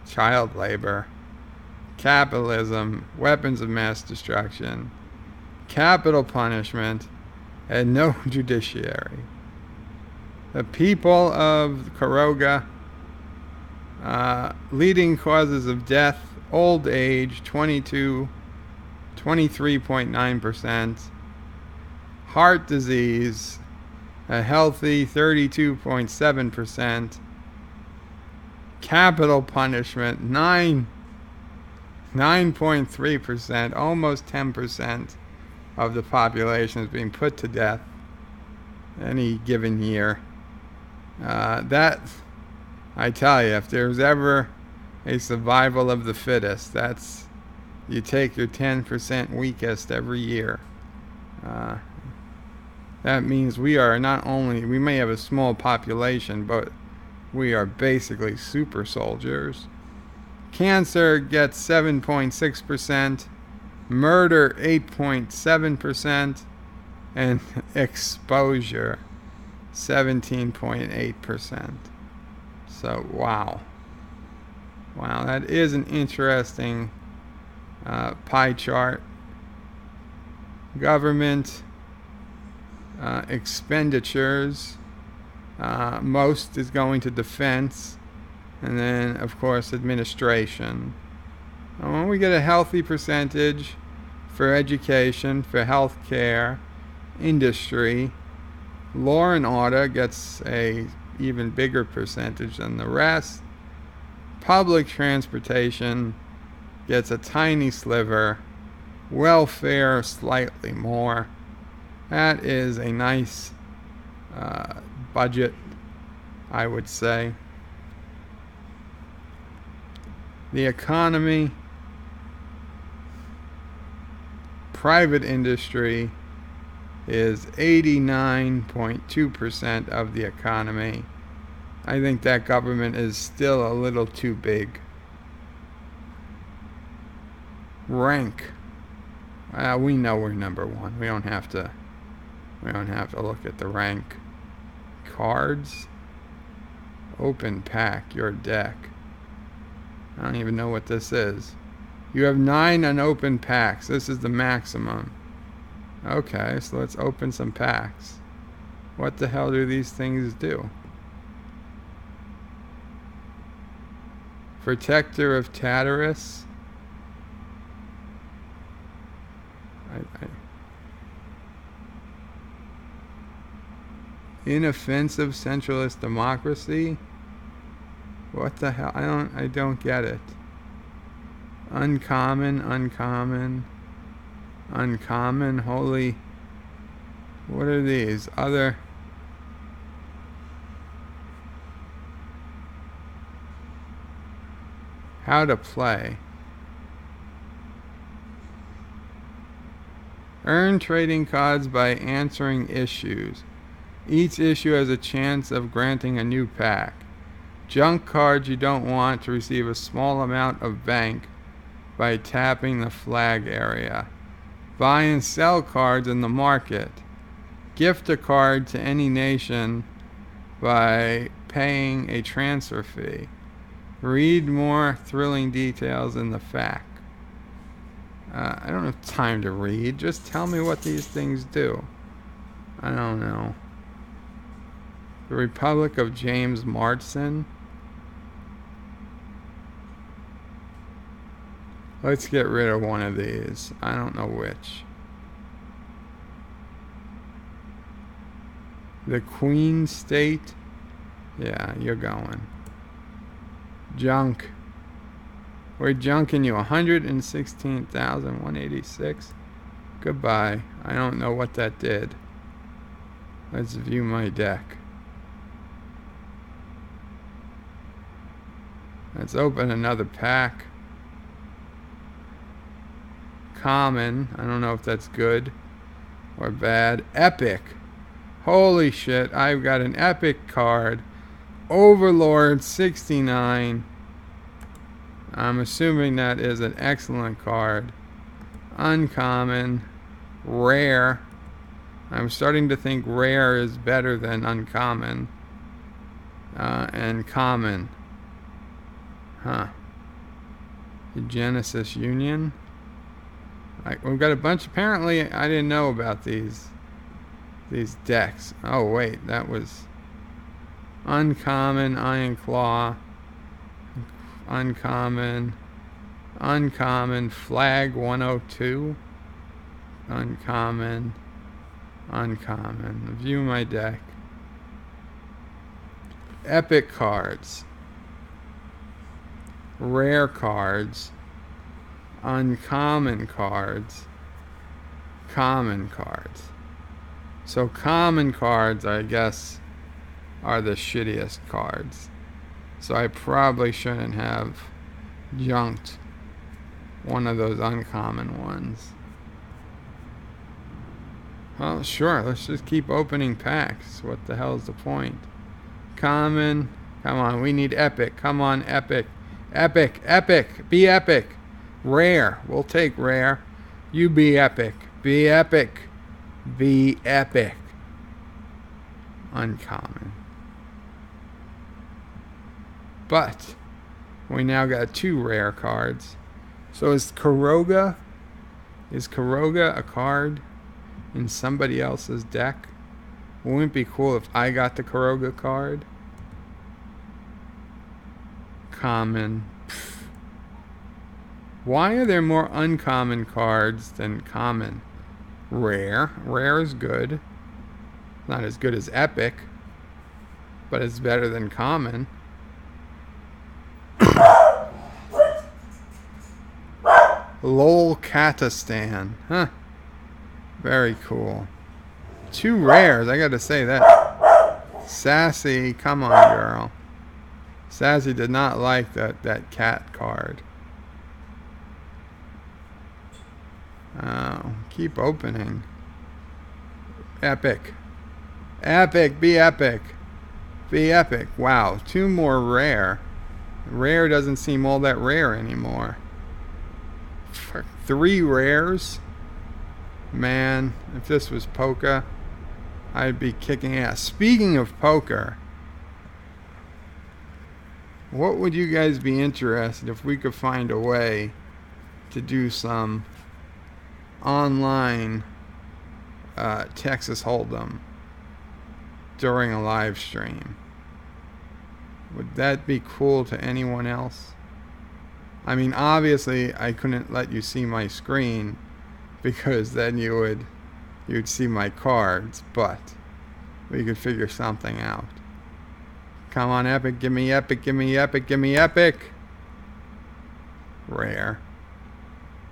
S1: Child labor. Capitalism. Weapons of mass destruction. Capital punishment. And no judiciary. The people of Karoga. Leading causes of death. Old age. 23.9%. Heart disease, a healthy 32.7%. Capital punishment, 9.3%, almost 10% of the population is being put to death any given year. That, I tell you, if there's ever a survival of the fittest, that's, you take your 10% weakest every year. That means we are not only, we may have a small population, but we are basically super soldiers. Cancer gets 7.6%, murder 8.7%, and exposure 17.8%. So, wow. Wow, that is an interesting pie chart. Government expenditures, most is going to defense, and then of course administration. When we get a healthy percentage for education, for health care, industry, law and order gets a even bigger percentage than the rest. Public transportation gets a tiny sliver. Welfare slightly more. That is a nice budget, I would say. The economy, private industry is 89.2% of the economy. I think that government is still a little too big. Rank. We know we're number one. We don't have to look at the rank. Cards. Open pack your deck. I don't even know what this is. You have 9 unopened packs. This is the maximum. Okay, so let's open some packs. What the hell do these things do? Protector of Tartarus. Inoffensive centralist democracy? What the hell? I don't get it. Uncommon. Holy. What are these? Other. How to play. Earn trading cards by answering issues. Each issue has a chance of granting a new pack. Junk cards you don't want to receive a small amount of bank by tapping the flag area. Buy and sell cards in the market. Gift a card to any nation by paying a transfer fee. Read more thrilling details in the FAQ. I don't have time to read. Just tell me what these things do. I don't know. The Republic of James Martson. Let's get rid of one of these. I don't know which. The Queen State. Yeah, you're going. Junk. We're junking you. 116,186. Goodbye. I don't know what that did. Let's view my deck. Let's open another pack. Common. I don't know if that's good or bad. Epic. Holy shit. I've got an epic card. Overlord 69. I'm assuming that is an excellent card. Uncommon. Rare. I'm starting to think rare is better than uncommon. And common. Huh. The Genesis Union. We've got a bunch. Apparently, I didn't know about these decks. Oh, wait. That was uncommon. Iron Claw. Uncommon. Flag 102. Uncommon. View my deck. Epic cards. Rare cards. Uncommon cards. Common cards. So common cards, I guess, are the shittiest cards. So I probably shouldn't have junked one of those uncommon ones. Well, sure, let's just keep opening packs. What the hell's the point? Common. Come on, we need epic. Come on, epic. Epic. Be epic. Rare. We'll take rare. You be epic. Be epic. Uncommon. But we now got 2 rare cards. So is Karoga a card in somebody else's deck? Wouldn't it be cool if I got the Karoga card? Common. Pfft. Why are there more uncommon cards than common? Rare. Rare is good. Not as good as epic, but it's better than common. Lolcatistan. Huh. Very cool. 2 rares, I gotta say that. Sassy, come on, girl. Sassy did not like that cat card. Keep opening. Epic. Be epic. Wow, 2 more rare. Rare doesn't seem all that rare anymore. 3 rares? Man, if this was poker, I'd be kicking ass. Speaking of poker, what would you guys be interested if we could find a way to do some online Texas Hold'em during a live stream? Would that be cool to anyone else? I mean, obviously, I couldn't let you see my screen because then you'd see my cards, but we could figure something out. Come on, epic, give me epic, give me epic, give me epic. Rare.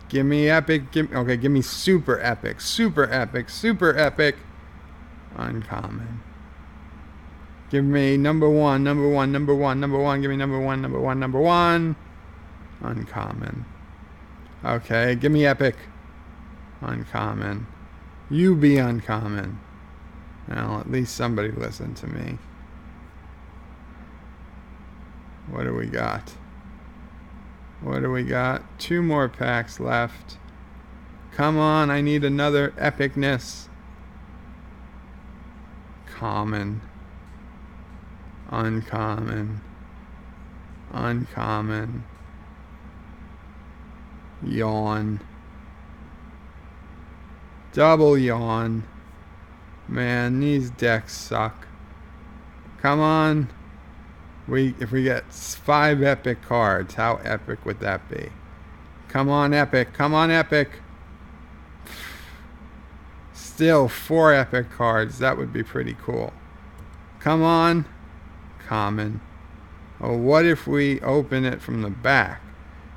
S1: Give me epic, okay, give me super epic, super epic, super epic. Uncommon. Give me number one, number one, number one, number one, give me number one, number one, number one. Uncommon. Okay, give me epic. Uncommon. You be uncommon. Well, at least somebody listened to me. What do we got? What do we got? 2 more packs left. Come on, I need another epicness. Common. Uncommon. Uncommon. Yawn. Double yawn. Man, these decks suck. Come on. If we get 5 epic cards, how epic would that be? Come on, epic. Come on, epic. Still 4 epic cards. That would be pretty cool. Come on. Common. Oh, what if we open it from the back?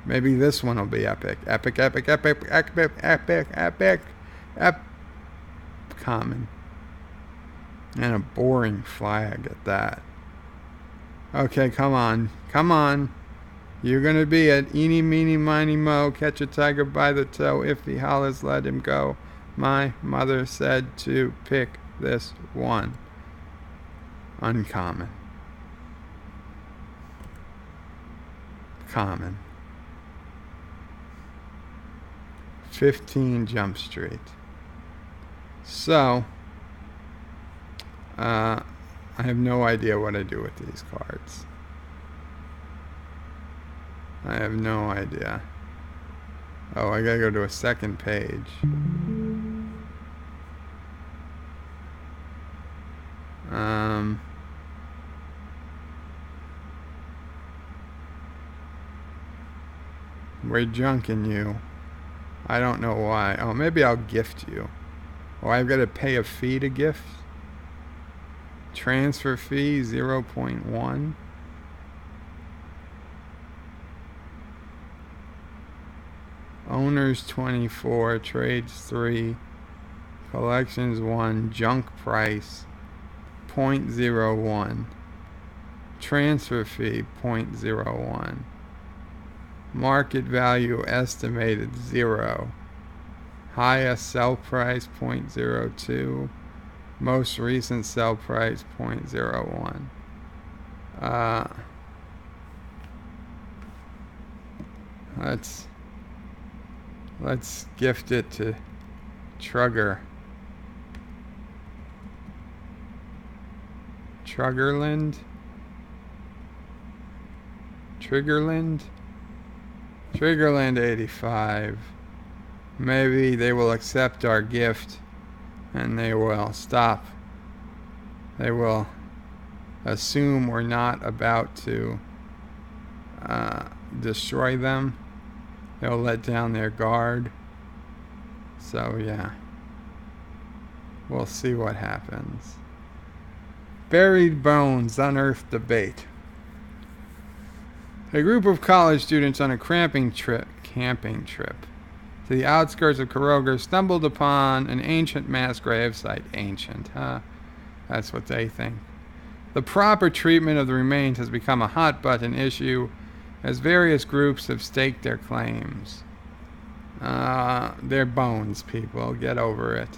S1: Maybe this one will be epic. Epic, epic, epic, epic, epic, epic. Common. And a boring flag at that. Okay, come on. Come on. You're going to be at eeny, meeny, miny, mo. Catch a tiger by the toe. If he hollers, let him go. My mother said to pick this one. Uncommon. Common. 15 Jump Street. So, I have no idea what I do with these cards. I have no idea. Oh, I gotta go to a second page. We're junking you. I don't know why. Oh, maybe I'll gift you. Oh, I've got to pay a fee to gift? Transfer fee 0.1. Owners 24, trades 3, collections 1, junk price 0.01. Transfer fee 0.01. Market value estimated 0. Highest sell price 0.02. Most recent sell price 0.01. Let's gift it to Truggerland. Triggerland 85. Maybe they will accept our gift and they will stop. They will assume we're not about to destroy them. They'll let down their guard. So yeah, we'll see what happens. Buried bones, unearthed debate. A group of college students on a camping trip to the outskirts of Karoga stumbled upon an ancient mass grave site. Ancient, huh? That's what they think. The proper treatment of the remains has become a hot-button issue as various groups have staked their claims. They're bones, people. Get over it.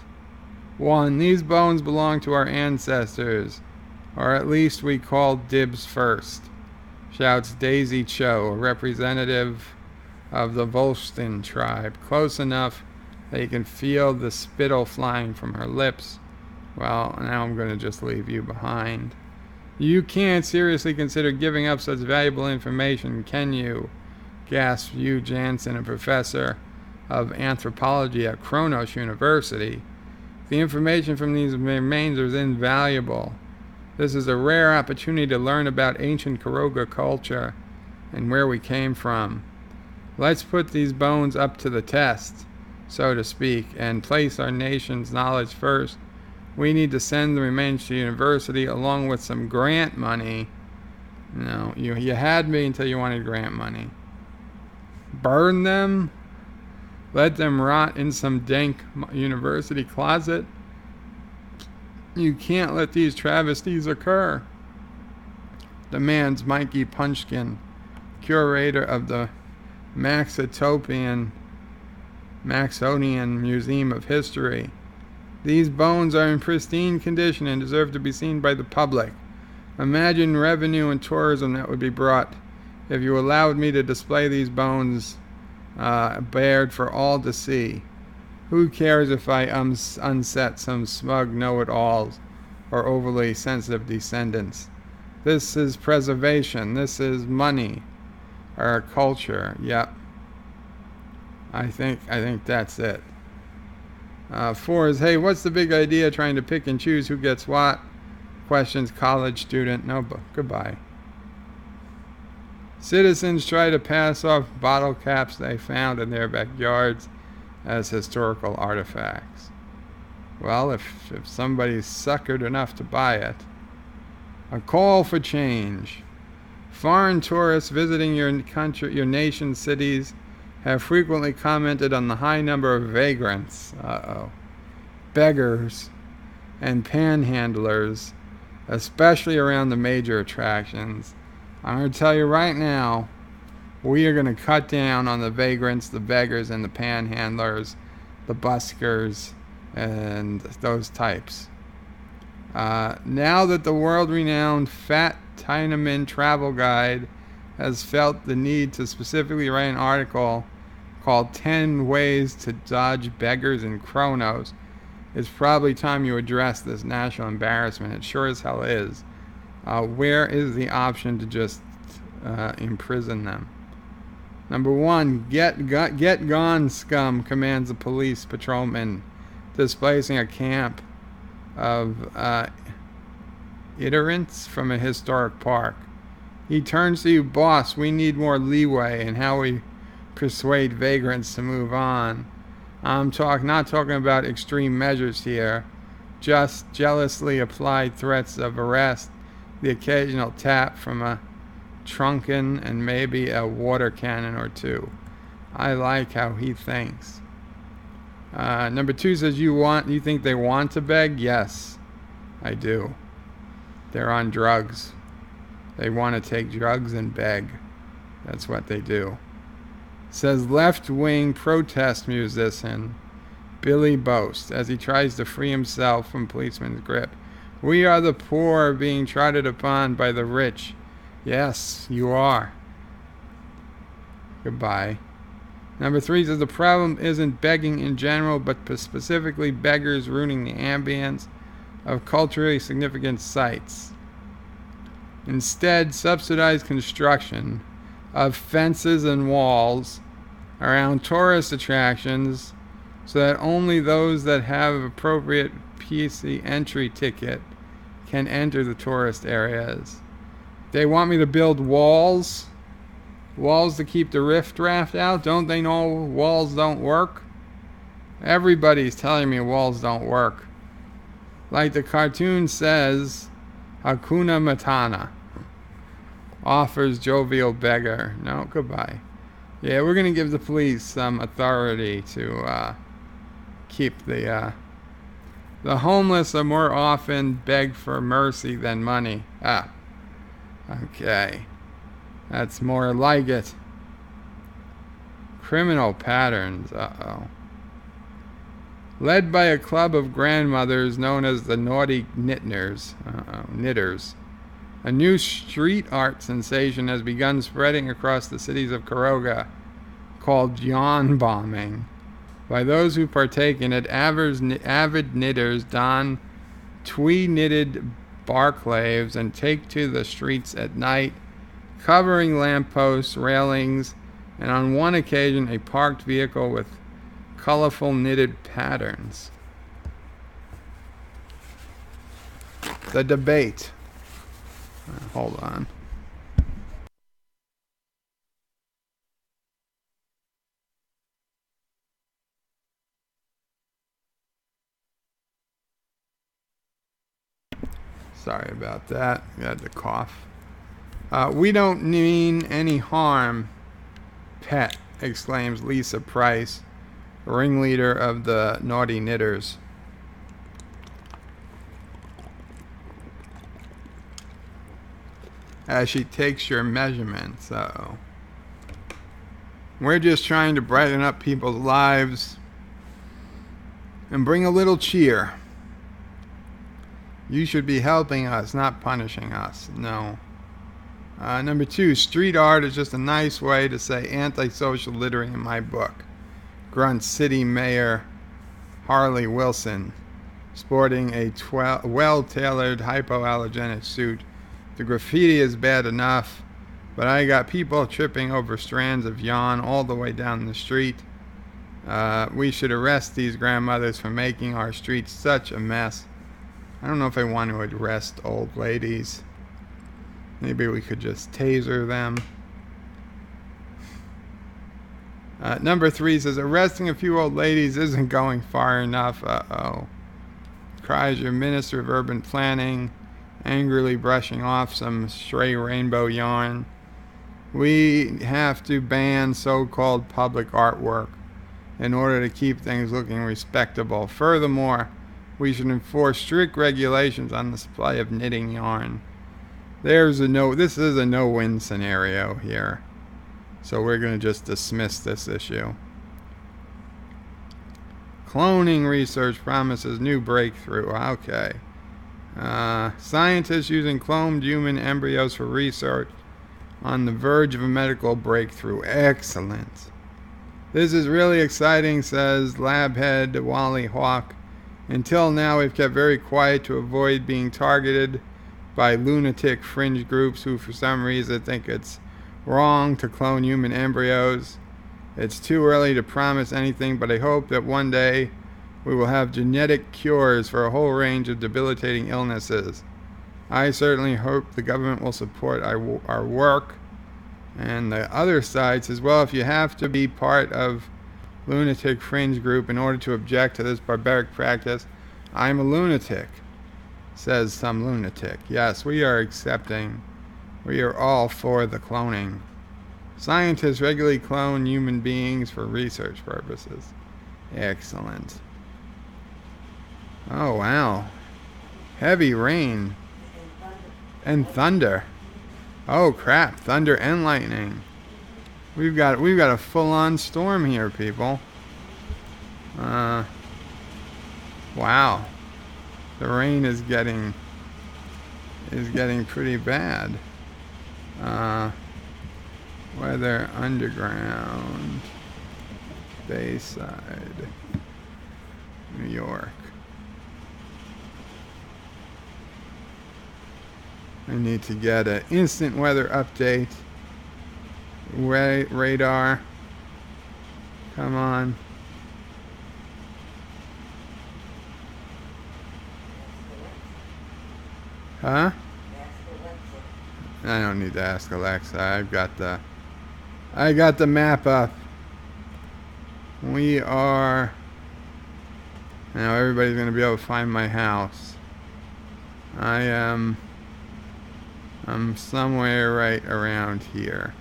S1: 1. These bones belong to our ancestors, or at least we called dibs first, shouts Daisy Cho, a representative of the Volston tribe, close enough that you can feel the spittle flying from her lips. Well, now I'm going to just leave you behind. You can't seriously consider giving up such valuable information, can you? Gasped Hugh Jansen, a professor of anthropology at Kronos University. The information from these remains is invaluable. This is a rare opportunity to learn about ancient Karoga culture and where we came from. Let's put these bones up to the test. so to speak, and place our nation's knowledge first, we need to send the remains to university along with some grant money. No, you had me until you wanted grant money. Burn them? Let them rot in some dank university closet? You can't let these travesties occur, demands Mikey Punchkin, curator of the Maxonian Museum of History. These bones are in pristine condition and deserve to be seen by the public. Imagine revenue and tourism that would be brought if you allowed me to display these bones bared for all to see. Who cares if I unset some smug know-it-alls or overly sensitive descendants? This is preservation. This is money. Our culture. Yep. I think that's it. 4 is, hey, what's the big idea trying to pick and choose who gets what? Questions college student. No, goodbye. Citizens try to pass off bottle caps they found in their backyards as historical artifacts. Well, if somebody's suckered enough to buy it. A call for change. Foreign tourists visiting your nation's cities have frequently commented on the high number of vagrants, beggars, and panhandlers, especially around the major attractions. I'm going to tell you right now, we are going to cut down on the vagrants, the beggars, and the panhandlers, the buskers, and those types. Now that the world-renowned Fat Tineman travel guide has felt the need to specifically write an article called 10 Ways to Dodge Beggars and Chronos, it's probably time you address this national embarrassment. It sure as hell is. Where is the option to just imprison them? Number 1, get gone, scum, commands the police patrolman, displacing a camp of iterants from a historic park. He turns to you, boss, we need more leeway in how we persuade vagrants to move on. I'm not talking about extreme measures here, just jealously applied threats of arrest, the occasional tap from a truncheon, and maybe a water cannon or two. I like how he thinks. Number 2 says, you think they want to beg? Yes, I do. They're on drugs. They want to take drugs and beg. That's what they do. Says left-wing protest musician Billy Boast as he tries to free himself from policeman's grip. We are the poor being trodden upon by the rich. Yes, you are. Goodbye. Number 3 says the problem isn't begging in general, but specifically beggars ruining the ambience of culturally significant sites. Instead, subsidize construction of fences and walls around tourist attractions so that only those that have appropriate PC entry ticket can enter the tourist areas. They want me to build walls to keep the riffraff out. Don't they know walls don't work? Everybody's telling me walls don't work. Like the cartoon says, Hakuna Matata. Offers jovial beggar. No, goodbye. Yeah, we're going to give the police some authority to keep the homeless are more often beg for mercy than money. Okay. That's more like it. Criminal patterns. Led by a club of grandmothers known as the Naughty Knitters. A new street art sensation has begun spreading across the cities of Karoga, called yawn bombing. By those who partake in it, avid knitters don twee-knitted barclaves and take to the streets at night, covering lampposts, railings, and on one occasion a parked vehicle with colorful knitted patterns. The debate. Hold on. Sorry about that. I had to cough. We don't mean any harm, pet, exclaims Lisa Price, ringleader of the Naughty Knitters. As she takes your measurements. Uh-oh. We're just trying to brighten up people's lives and bring a little cheer. You should be helping us, not punishing us. No. Number 2, street art is just a nice way to say antisocial littering in my book. Grunts City Mayor Harley Wilson, sporting a well-tailored hypoallergenic suit. The graffiti is bad enough, but I got people tripping over strands of yarn all the way down the street. We should arrest these grandmothers for making our streets such a mess. I don't know if I want to arrest old ladies. Maybe we could just taser them. Number 3 says, arresting a few old ladies isn't going far enough. Uh-oh. Cries your Minister of Urban Planning, angrily brushing off some stray rainbow yarn. We have to ban so-called public artwork in order to keep things looking respectable. Furthermore, we should enforce strict regulations on the supply of knitting yarn. This is a no-win scenario here. So we're going to just dismiss this issue. Cloning research promises new breakthrough. Okay. Scientists using cloned human embryos for research on the verge of a medical breakthrough. Excellent. This is really exciting, says lab head Wally Hawk. Until now, we've kept very quiet to avoid being targeted by lunatic fringe groups who, for some reason, think it's wrong to clone human embryos. It's too early to promise anything, but I hope that one day we will have genetic cures for a whole range of debilitating illnesses. I certainly hope the government will support our work. And the other side says, well, if you have to be part of lunatic fringe group in order to object to this barbaric practice, I'm a lunatic, says some lunatic. Yes, we are all for the cloning. Scientists regularly clone human beings for research purposes. Excellent. Oh, wow. Heavy rain. And thunder. Oh, crap. Thunder and lightning. We've got a full-on storm here, people. Wow. The rain is getting pretty bad. Weather underground. Bayside. New York. I need to get an instant weather update. Radar. Come on. Huh? I don't need to ask Alexa. I got the map up. We are now everybody's gonna be able to find my house. I'm somewhere right around here.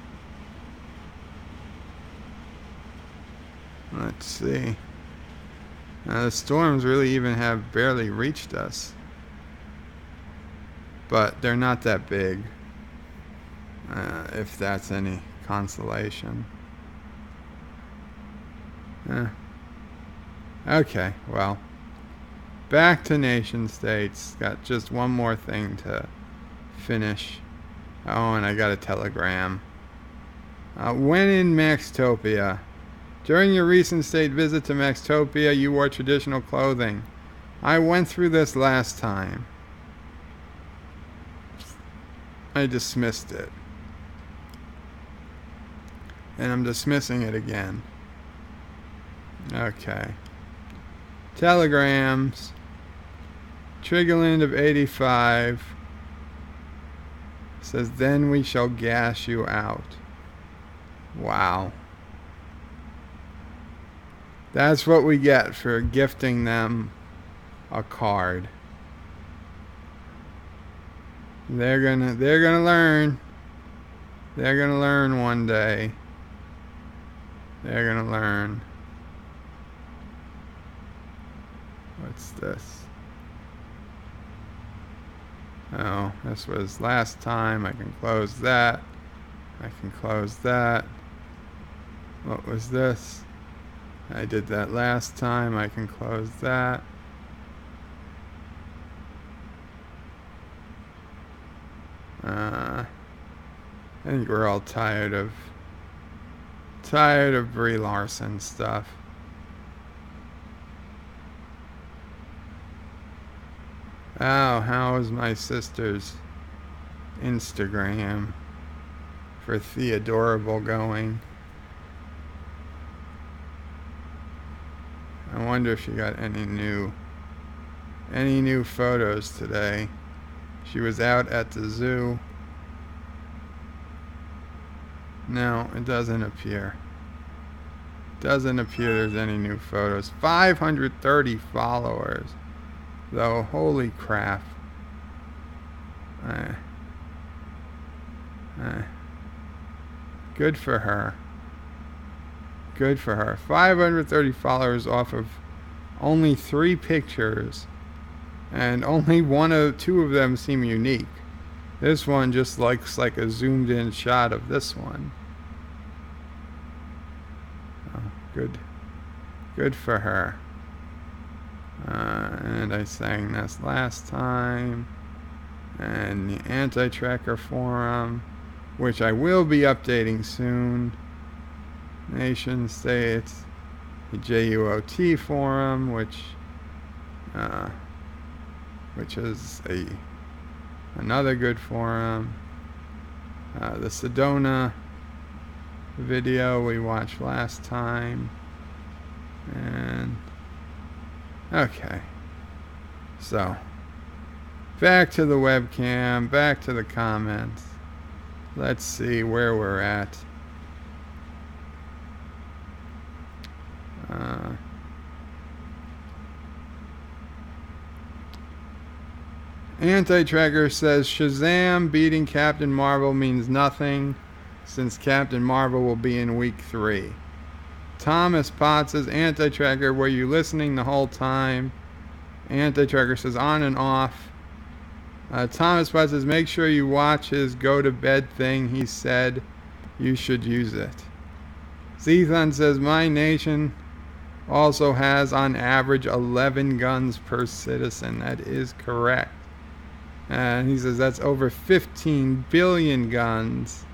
S1: Let's see. Now the storms really even have barely reached us. But they're not that big. If that's any consolation. Okay, well. Back to nation states. Got just one more thing to finish. Oh, and I got a telegram. When in Maxtopia? During your recent state visit to Maxtopia, you wore traditional clothing. I went through this last time. I dismissed it. And I'm dismissing it again. Okay. Telegrams. Triggerland of 85 says, then we shall gas you out. Wow. That's what we get for gifting them a card. They're gonna learn. They're gonna learn one day. They're gonna learn. What's this? Oh, this was last time. I can close that. I can close that. What was this? I did that last time. I can close that. I think we're all tired of Brie Larson stuff. Oh, how is my sister's Instagram for Theodorable going? I wonder if she got any new photos today. She was out at the zoo. No, it doesn't appear. Doesn't appear there's any new photos. 530 followers. Though, holy crap. Good for her. Good for her. 530 followers off of only 3 pictures. And only two of them seem unique. This one just looks like a zoomed in shot of this one. Oh, good for her. And I sang this last time. And the Anti-Tracker Forum, which I will be updating soon. Nation States. The JUOT Forum, which is another good forum. The Sedona video we watched last time. And okay, so back to the webcam, back to the comments. Let's see where we're at. Anti-Tracker says Shazam beating Captain Marvel means nothing since Captain Marvel will be in week 3. Thomas Potts says, Anti-Tracker, were you listening the whole time? Anti-Tracker says, on and off. Thomas Potts says, make sure you watch his go to bed thing. He said you should use it. Zethon says, my nation also has on average 11 guns per citizen. That is correct. And he says that's over 15 billion guns.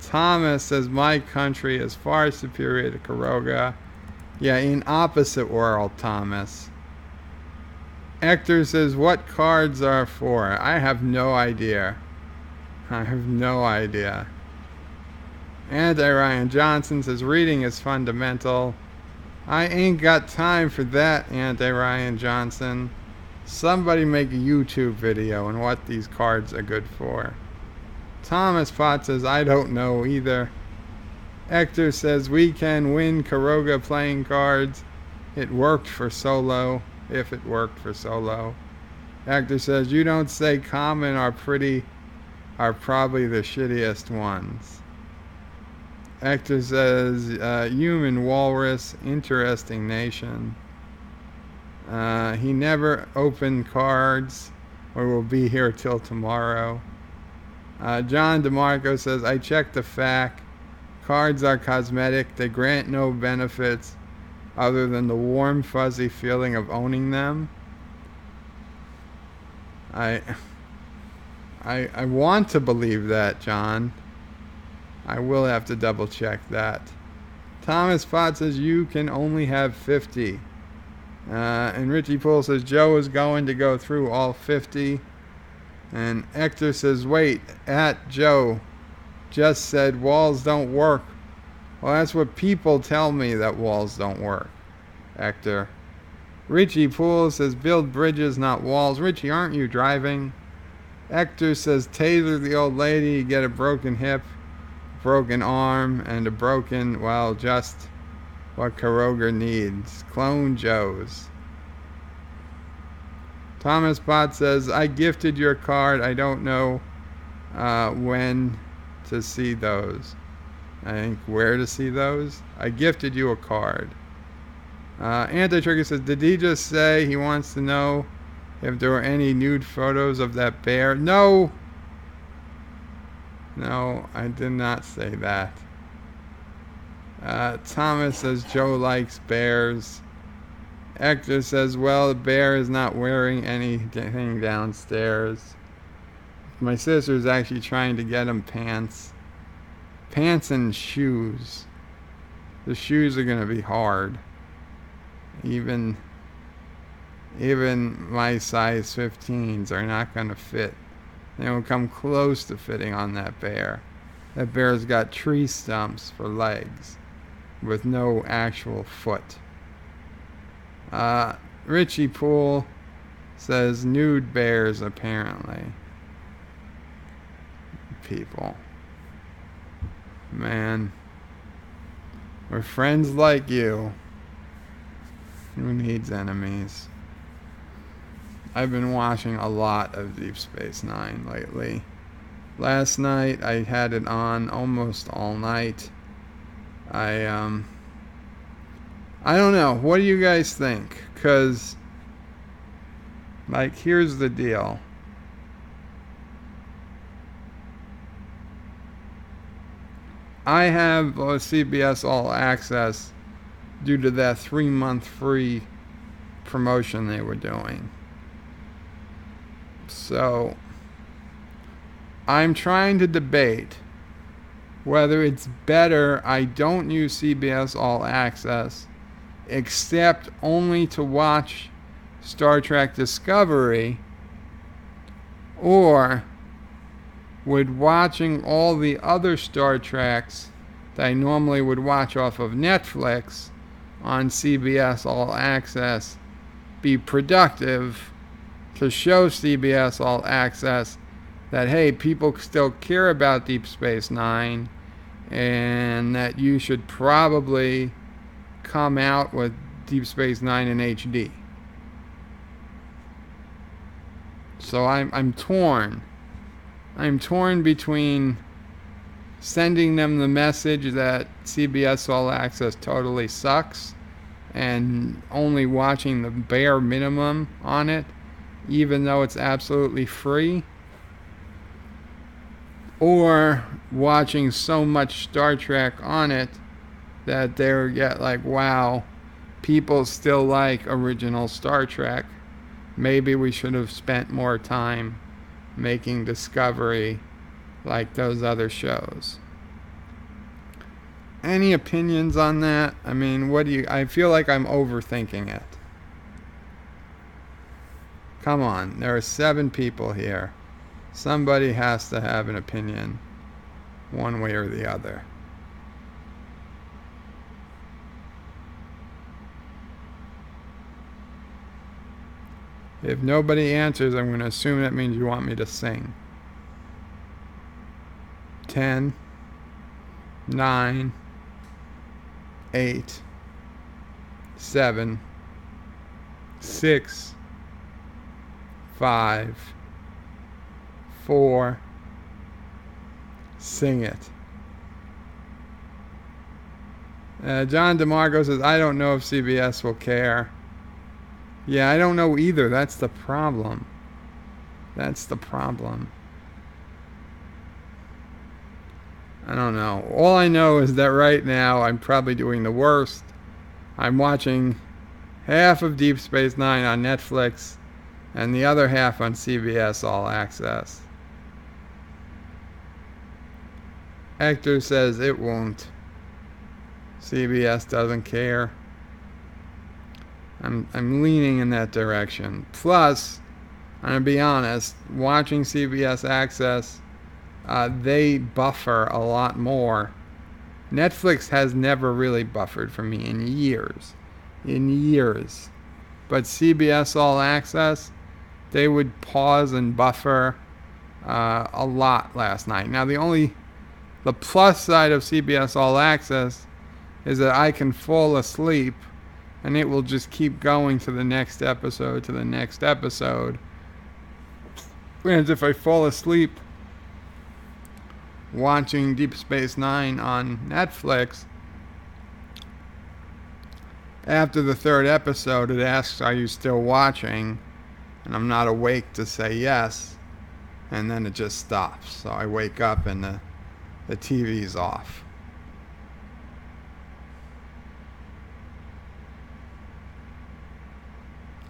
S1: Thomas says my country is far superior to Karoga. Yeah, in opposite world, Thomas. Hector says what cards are for? I have no idea. I have no idea. Anti-Ryan Johnson says reading is fundamental. I ain't got time for that, Anti-Ryan Johnson. Somebody make a YouTube video on what these cards are good for. Thomas Potts says, I don't know either. Hector says, we can win Karoga playing cards. It worked for solo, if it worked for solo. Hector says, you don't say common are probably the shittiest ones. Hector says, human walrus, interesting nation. He never opened cards or will be here till tomorrow. John DeMarco says, I checked the fact. Cards are cosmetic. They grant no benefits other than the warm, fuzzy feeling of owning them. I want to believe that, John. I will have to double check that. Thomas Potts says, you can only have 50. And Richie Poole says Joe is going to go through all 50. And Hector says, wait, at Joe just said walls don't work. Well, that's what people tell me, that walls don't work. Hector. Richie Poole says build bridges, not walls. Richie, aren't you driving? Hector says taser the old lady, you get a broken hip, broken arm, and a broken, well, just what Karoga needs. Clone Joes. Thomas Bott says, I gifted your card. I don't know when to see those. I think where to see those. I gifted you a card. Anti-Trigger says, did he just say he wants to know if there were any nude photos of that bear? No. No, I did not say that. Thomas says Joe likes bears. Hector says, well, the bear is not wearing anything downstairs. My sister's actually trying to get him pants. Pants and shoes. The shoes are going to be hard. Even my size 15s are not going to fit. They don't come close to fitting on that bear. That bear's got tree stumps for legs with no actual foot. Richie Poole says nude bears, apparently. People. Man. We're friends like you. Who needs enemies? I've been watching a lot of Deep Space Nine lately. Last night I had it on almost all night. I don't know. What do you guys think? 'Cause like, here's the deal. I have CBS All Access due to that 3-month free promotion they were doing. So I'm trying to debate whether it's better I don't use CBS All Access except only to watch Star Trek Discovery, or would watching all the other Star Treks that I normally would watch off of Netflix on CBS All Access be productive to show CBS All Access that, hey, people still care about Deep Space Nine and that you should probably come out with Deep Space Nine in HD. So I'm torn. I'm torn between sending them the message that CBS All Access totally sucks and only watching the bare minimum on it, even though it's absolutely free, or watching so much Star Trek on it that they get like, wow, people still like original Star Trek. Maybe we should have spent more time making Discovery like those other shows. Any opinions on that? I mean, I feel like I'm overthinking it. Come on, there are 7 people here. Somebody has to have an opinion, one way or the other. If nobody answers, I'm going to assume that means you want me to sing. 10, 9, 8, 7, 6, 5, 4, sing it. John DeMarco says, I don't know if CBS will care. Yeah, I don't know either. That's the problem. That's the problem. I don't know. All I know is that right now I'm probably doing the worst. I'm watching half of Deep Space Nine on Netflix and the other half on CBS All Access. Hector says it won't. CBS doesn't care. I'm leaning in that direction. Plus, I'm going to be honest, watching CBS Access, they buffer a lot more. Netflix has never really buffered for me in years. But CBS All Access, they would pause and buffer a lot last night. Now, the plus side of CBS All Access is that I can fall asleep and it will just keep going to the next episode, to the next episode. Whereas if I fall asleep watching Deep Space Nine on Netflix, after the third episode, it asks, "Are you still watching?" And I'm not awake to say yes, and then it just stops. So I wake up and the TV's off.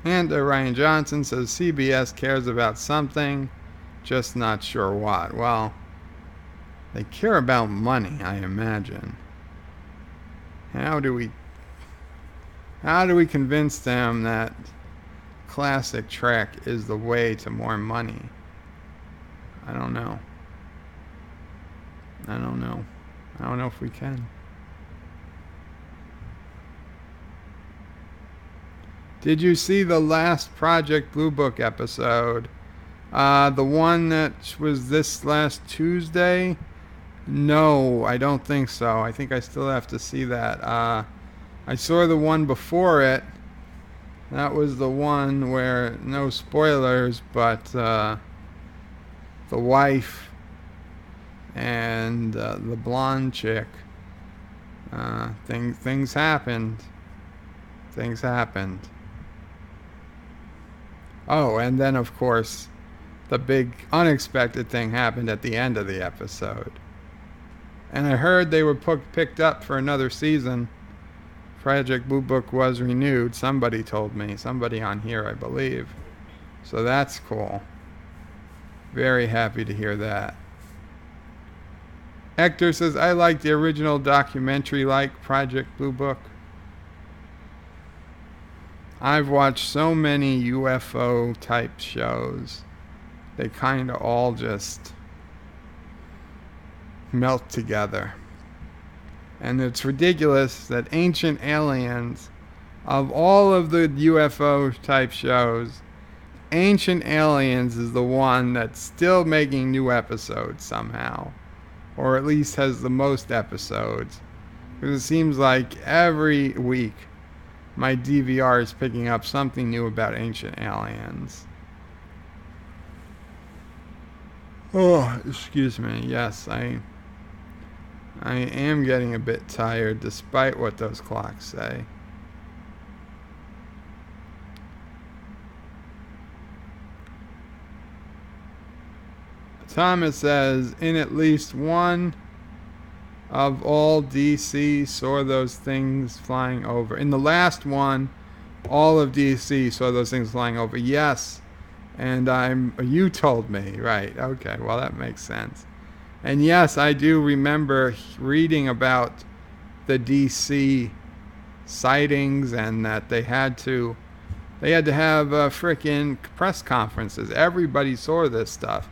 S1: And Ryan Johnson says CBS cares about something, just not sure what. Well, they care about money, I imagine. How do we convince them that classic Trek is the way to more money? I don't know. I don't know if we can. Did you see the last Project Blue Book episode? The one that was this last Tuesday? No, I don't think so. I think I still have to see that. I saw the one before it. That was the one where, no spoilers, but the wife and the blonde chick, things happened. Things happened. Oh, and then of course, the big unexpected thing happened at the end of the episode. And I heard they were picked up for another season. Project Blue Book was renewed. Somebody told me. Somebody on here, I believe. So that's cool. Very happy to hear that. Hector says, I like the original documentary like Project Blue Book. I've watched so many UFO type shows. They kind of all just melt together. And it's ridiculous that Ancient Aliens, of all of the UFO type shows, Ancient Aliens is the one that's still making new episodes somehow. Or at least has the most episodes. Because it seems like every week my DVR is picking up something new about Ancient Aliens. Oh, excuse me. Yes, I am getting a bit tired despite what those clocks say. Thomas says, in at least one of all DC saw those things flying over. In the last one, all of DC saw those things flying over. Yes. And you told me, right? Okay, well that makes sense. And yes, I do remember reading about the DC sightings and that they had to have frickin' press conferences. Everybody saw this stuff.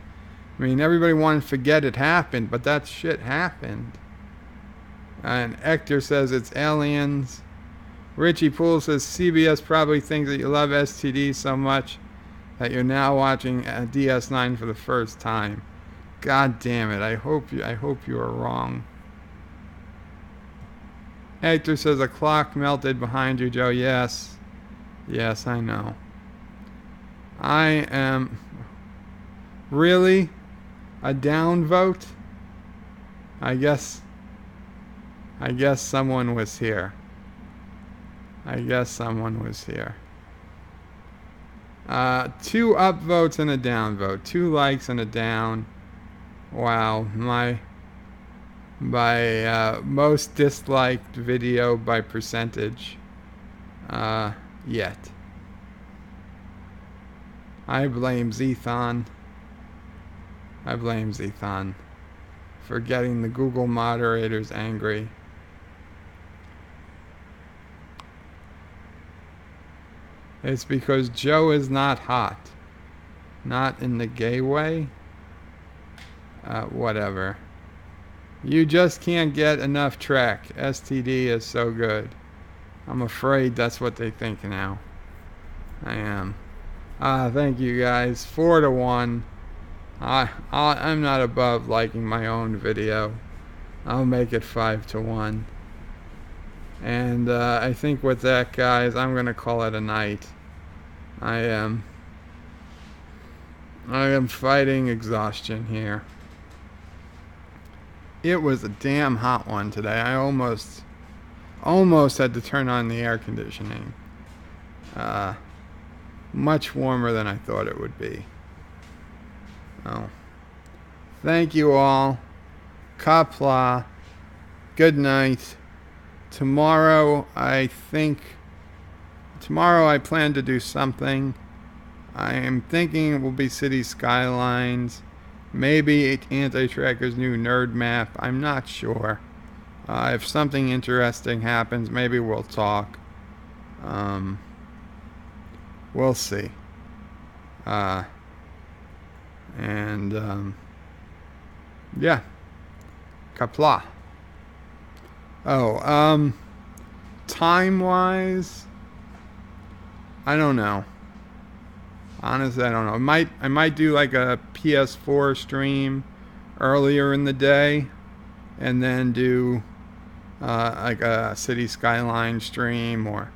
S1: I mean, everybody wanted to forget it happened, but that shit happened. And Hector says it's aliens. Richie Poole says CBS probably thinks that you love STD so much that you're now watching DS9 for the first time. God damn it! I hope you are wrong. Hector says a clock melted behind you, Joe. Yes, I know. I am really a down vote. I guess someone was here. Two upvotes and a downvote. 2 likes and a down. Wow, my most disliked video by percentage yet. I blame Zethon for getting the Google moderators angry. It's because Joe is not hot. Not in the gay way. Whatever. You just can't get enough Trek. STD is so good. I'm afraid that's what they think now. I am. Thank you guys. 4-1. I'm not above liking my own video. I'll make it 5-1. And I think with that, guys, I'm going to call it a night. I am fighting exhaustion here. It was a damn hot one today. I almost had to turn on the air conditioning. Much warmer than I thought it would be. Oh. Thank you all. Qapla. Good night. Tomorrow I plan to do something. I am thinking it will be City Skylines. Maybe Anti-Tracker's new nerd map. I'm not sure. If something interesting happens, maybe we'll talk. We'll see. Yeah. Qapla. Oh, time-wise, I don't know. Honestly, I don't know. I might do like a PS4 stream earlier in the day, and then do like a City Skyline stream or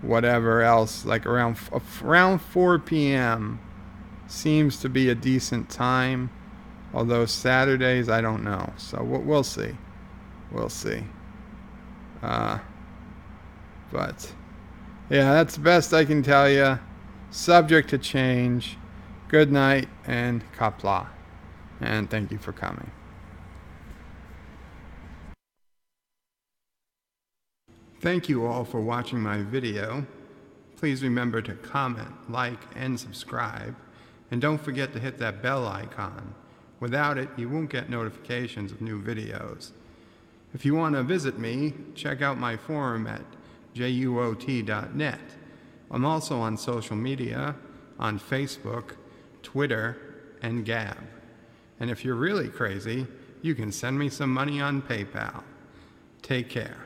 S1: whatever else. Like around 4 p.m. seems to be a decent time. Although Saturdays, I don't know. So we'll see. We'll see. But yeah, that's the best I can tell you. Subject to change. Good night and Qapla. And thank you for coming. Thank you all for watching my video. Please remember to comment, like, and subscribe. And don't forget to hit that bell icon. Without it, you won't get notifications of new videos. If you want to visit me, check out my forum at juot.net. I'm also on social media, on Facebook, Twitter, and Gab. And if you're really crazy, you can send me some money on PayPal. Take care.